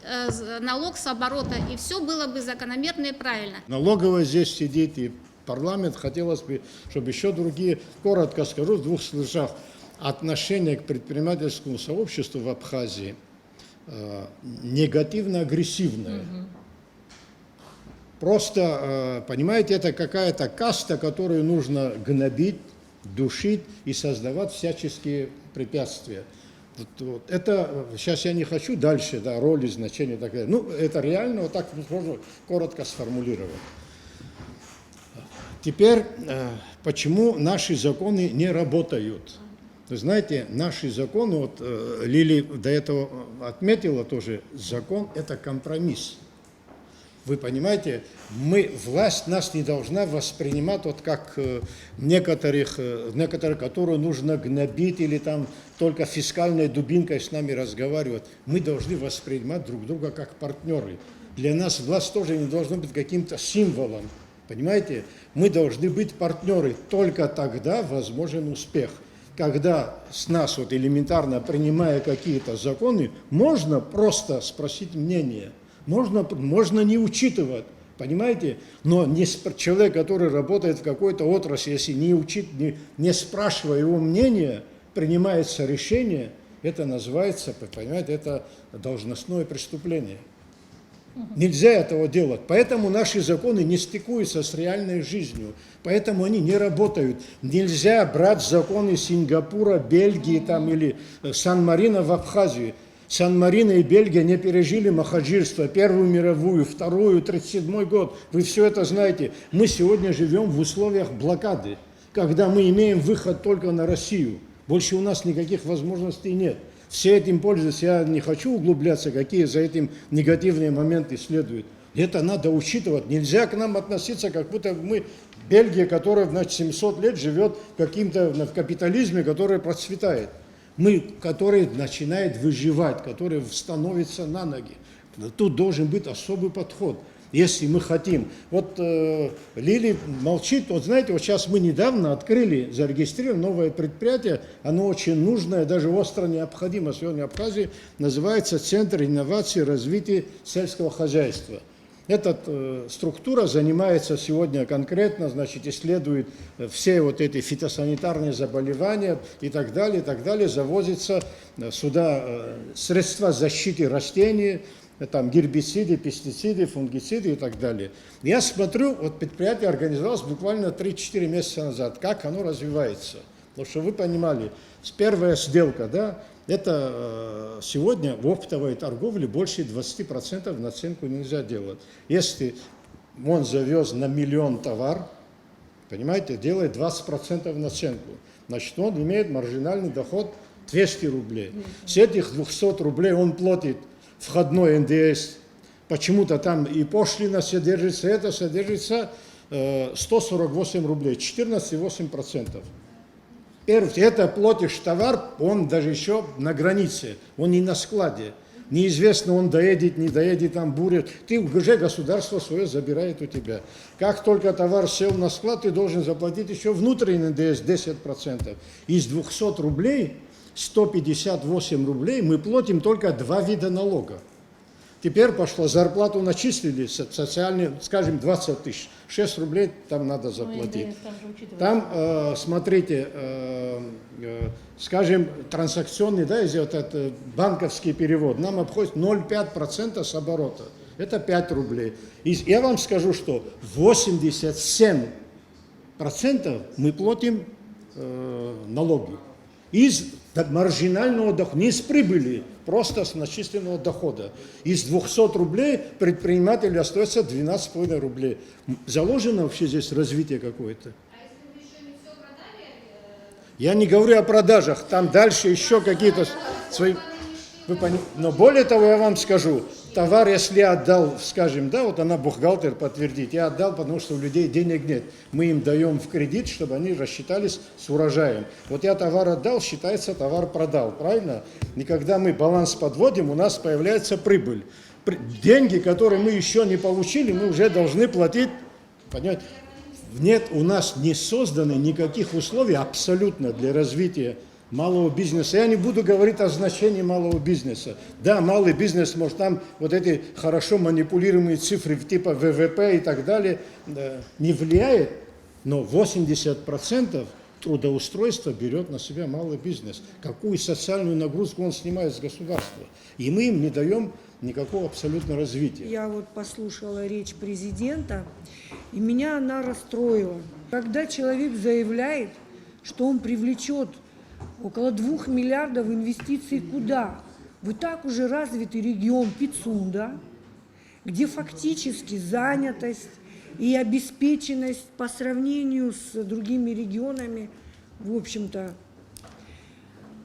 налог с оборота, и все было бы закономерно и правильно. Налоговая здесь сидит, и парламент. Хотелось бы, чтобы еще другие, коротко скажу, в двух словах. Отношение к предпринимательскому сообществу в Абхазии негативно-агрессивное. Просто, понимаете, это какая-то каста, которую нужно гнобить, душить и создавать всяческие препятствия. Вот. Это, сейчас я не хочу дальше, да, роли, значения и так далее. Ну, это реально, вот так можно коротко сформулировать. Теперь, почему наши законы не работают? Вы знаете, наши законы, вот Лили до этого отметила тоже, закон – это компромисс. Вы понимаете, власть нас не должна воспринимать вот как некоторых, которые нужно гнобить или там только фискальной дубинкой с нами разговаривать. Мы должны воспринимать друг друга как партнеры. Для нас власть тоже не должна быть каким-то символом. Понимаете, мы должны быть партнеры. Только тогда возможен успех. Когда с нас, вот элементарно принимая какие-то законы, можно просто спросить мнение, можно не учитывать, понимаете? Но человек, который работает в какой-то отрасли, если не спрашивая его мнения, принимается решение, это называется, понимаете, это должностное преступление. Нельзя этого делать. Поэтому наши законы не стыкуются с реальной жизнью. Поэтому они не работают. Нельзя брать законы Сингапура, Бельгии там, или Сан-Марино в Абхазию. Сан-Марино и Бельгия не пережили махаджирство, Первую мировую, Вторую, 1937 год. Вы все это знаете. Мы сегодня живем в условиях блокады, когда мы имеем выход только на Россию. Больше у нас никаких возможностей нет. Все этим пользуются. Я не хочу углубляться, какие за этим негативные моменты следуют. Это надо учитывать. Нельзя к нам относиться, как будто мы Бельгия, которая, значит, 700 лет живет в капитализме, который процветает. Мы, который начинает выживать, который становится на ноги. Тут должен быть особый подход, если мы хотим. Вот Лили молчит. Вот знаете, вот сейчас мы недавно открыли, зарегистрировали новое предприятие. Оно очень нужное, даже остро необходимо. Сегодня в Абхазии называется Центр инноваций и развития сельского хозяйства. Эта структура занимается сегодня конкретно, значит, исследует все вот эти фитосанитарные заболевания и так далее, завозятся сюда средства защиты растений, там гербициды, пестициды, фунгициды и так далее. Я смотрю, вот предприятие организовалось буквально 3-4 месяца назад, как оно развивается. Потому что вы понимали, первая сделка, да, это сегодня в оптовой торговле больше 20% наценку нельзя делать. Если он завез на 1 миллион товар, понимаете, делает 20% наценку, значит, он имеет маржинальный доход 200 рублей. С этих 200 рублей он платит входной НДС, почему-то там и пошлина содержится, это содержится, 148 рублей, 14,8%. Это платишь товар, он даже еще на границе, он не на складе. Неизвестно, он доедет, не доедет, там бурят. Ты уже государство свое забирает у тебя. Как только товар сел на склад, ты должен заплатить еще внутренний НДС 10%. Из 200 рублей, 158 рублей мы платим только 2 вида налога. Теперь пошло, зарплату начислили, социальные, скажем, 20 тысяч. 6 рублей там надо заплатить. Там, смотрите, скажем, транзакционный, да, если вот этот банковский перевод, нам обходит 0,5% с оборота. Это 5 рублей. И я вам скажу, что 87% мы платим налоги. Из маржинального дохода, не с прибыли, просто с начисленного дохода. Из 200 рублей предпринимателю остается 12,5 рублей. Заложено вообще здесь развитие какое-то? Я не говорю о продажах, там дальше еще какие-то свои... Но более того, я вам скажу, товар, если я отдал, скажем, да, вот она бухгалтер подтвердит, я отдал, потому что у людей денег нет. Мы им даем в кредит, чтобы они рассчитались с урожаем. Вот я товар отдал, считается, товар продал, правильно? И когда мы баланс подводим, у нас появляется прибыль. Деньги, которые мы еще не получили, мы уже должны платить, понимаете? Нет, у нас не созданы никаких условий абсолютно для развития малого бизнеса. Я не буду говорить о значении малого бизнеса. Да, малый бизнес, может, там вот эти хорошо манипулируемые цифры типа ВВП и так далее не влияет, но 80% трудоустройства берет на себя малый бизнес. Какую социальную нагрузку он снимает с государства? И мы им не даем никакого абсолютно развития. Я вот послушала речь президента, и меня она расстроила. Когда человек заявляет, что он привлечет около 2 миллиардов инвестиций куда? В и так уже развитый регион Пицунда, где фактически занятость и обеспеченность по сравнению с другими регионами, в общем-то,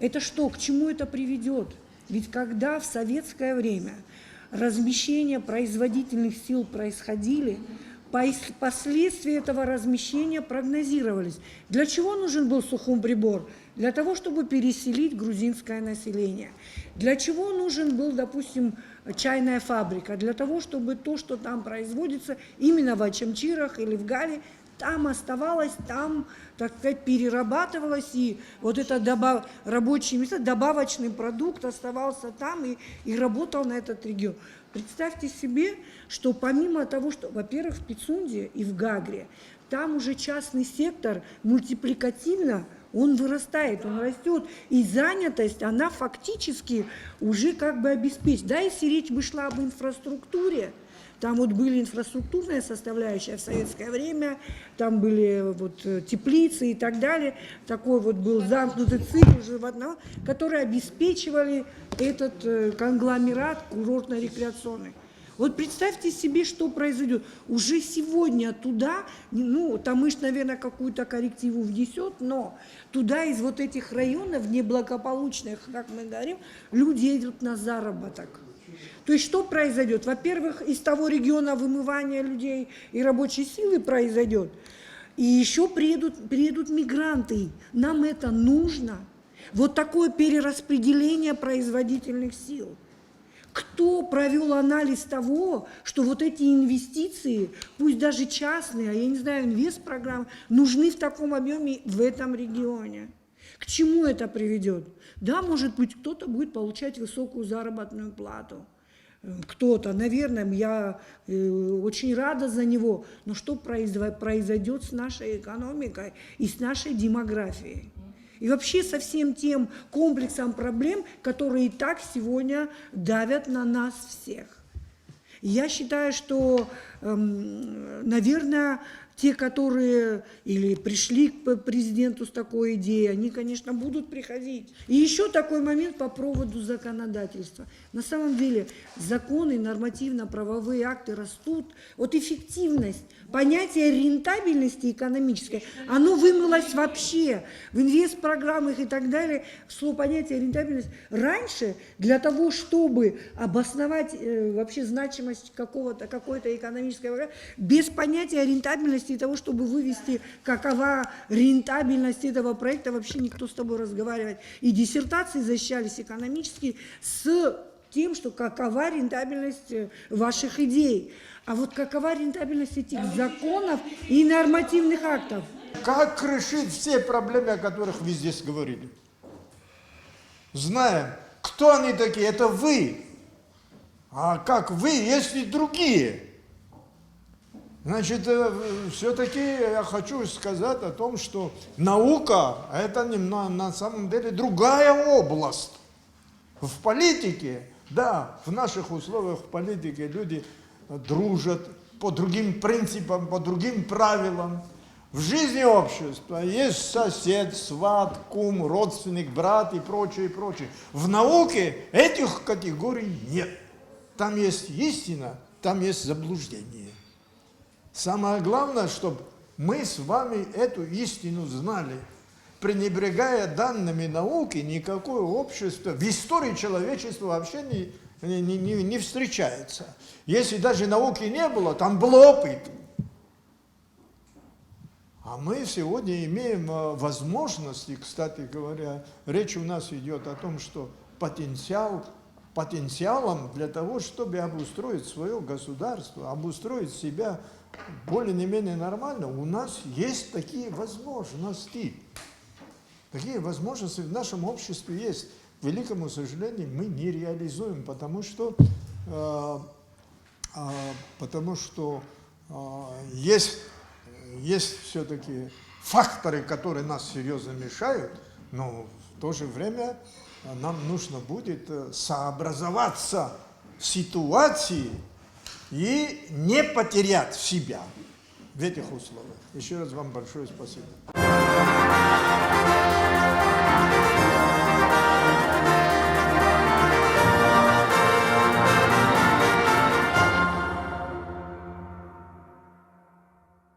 это что, к чему это приведет? Ведь когда в советское время размещение производительных сил происходили, последствия этого размещения прогнозировались. Для чего нужен был Сухумприбор? Для того, чтобы переселить грузинское население. Для чего нужен был, допустим, чайная фабрика? Для того, чтобы то, что там производится, именно в Ачамчирах или в Гале, там оставалось, там, так сказать, перерабатывалось, и вот это рабочее место, добавочный продукт оставался там и работал на этот регион. Представьте себе, что помимо того, что, во-первых, в Пицунде и в Гагре, там уже частный сектор мультипликативно, он вырастает, он растет, и занятость, она фактически уже как бы обеспечена. Да, если речь бы шла об инфраструктуре, там вот были инфраструктурная составляющая в советское время, там были вот теплицы и так далее, такой вот был замкнутый цикл животного, которые обеспечивали этот конгломерат курортно-рекреационный. Вот представьте себе, что произойдет. Уже сегодня туда, ну, Тамыш, наверное, какую-то коррективу внесет, но туда из вот этих районов неблагополучных, как мы говорим, люди едут на заработок. То есть что произойдет? Во-первых, из того региона вымывания людей и рабочей силы произойдет. И еще приедут мигранты. Нам это нужно. Вот такое перераспределение производительных сил. Кто провел анализ того, что вот эти инвестиции, пусть даже частные, а я не знаю, инвестпрограммы, нужны в таком объеме в этом регионе? К чему это приведет? Да, может быть, кто-то будет получать высокую заработную плату. Кто-то, наверное, я очень рада за него. Но что произойдет с нашей экономикой и с нашей демографией? И вообще со всем тем комплексом проблем, которые и так сегодня давят на нас всех. Я считаю, что, наверное, те, которые или пришли к президенту с такой идеей, они, конечно, будут приходить. И еще такой момент по поводу законодательства. На самом деле законы, нормативно-правовые акты растут. Вот эффективность, понятие рентабельности экономической, оно вымылось вообще в инвестпрограммах и так далее. Слово понятие рентабельность. Раньше для того, чтобы обосновать вообще значимость какой-то экономической программы, без понятия рентабельности рентабельности и того, чтобы вывести, какова рентабельность этого проекта, вообще никто с тобой разговаривает. И диссертации защищались экономически с тем, что какова рентабельность ваших идей. А вот какова рентабельность этих законов и нормативных актов? Как решить все проблемы, о которых вы здесь говорили? Знаем, кто они такие, это вы. А как вы, если другие? Значит, все-таки я хочу сказать о том, что наука – это на самом деле другая область. В политике, да, в наших условиях в политике люди дружат по другим принципам, по другим правилам. В жизни общества есть сосед, сват, кум, родственник, брат и прочее, прочее. В науке этих категорий нет. Там есть истина, там есть заблуждение. Самое главное, чтобы мы с вами эту истину знали. Пренебрегая данными науки, никакое общество в истории человечества вообще не встречается. Если даже науки не было, там был опыт. А мы сегодня имеем возможности, кстати говоря, речь у нас идет о том, что потенциалом для того, чтобы обустроить свое государство, обустроить себя более-менее нормально, у нас есть такие возможности. Такие возможности в нашем обществе есть. К великому сожалению, мы не реализуем, потому что есть все-таки факторы, которые нас серьезно мешают, но в то же время нам нужно будет сообразоваться в ситуации и не потерять себя в этих условиях. Еще раз вам большое спасибо.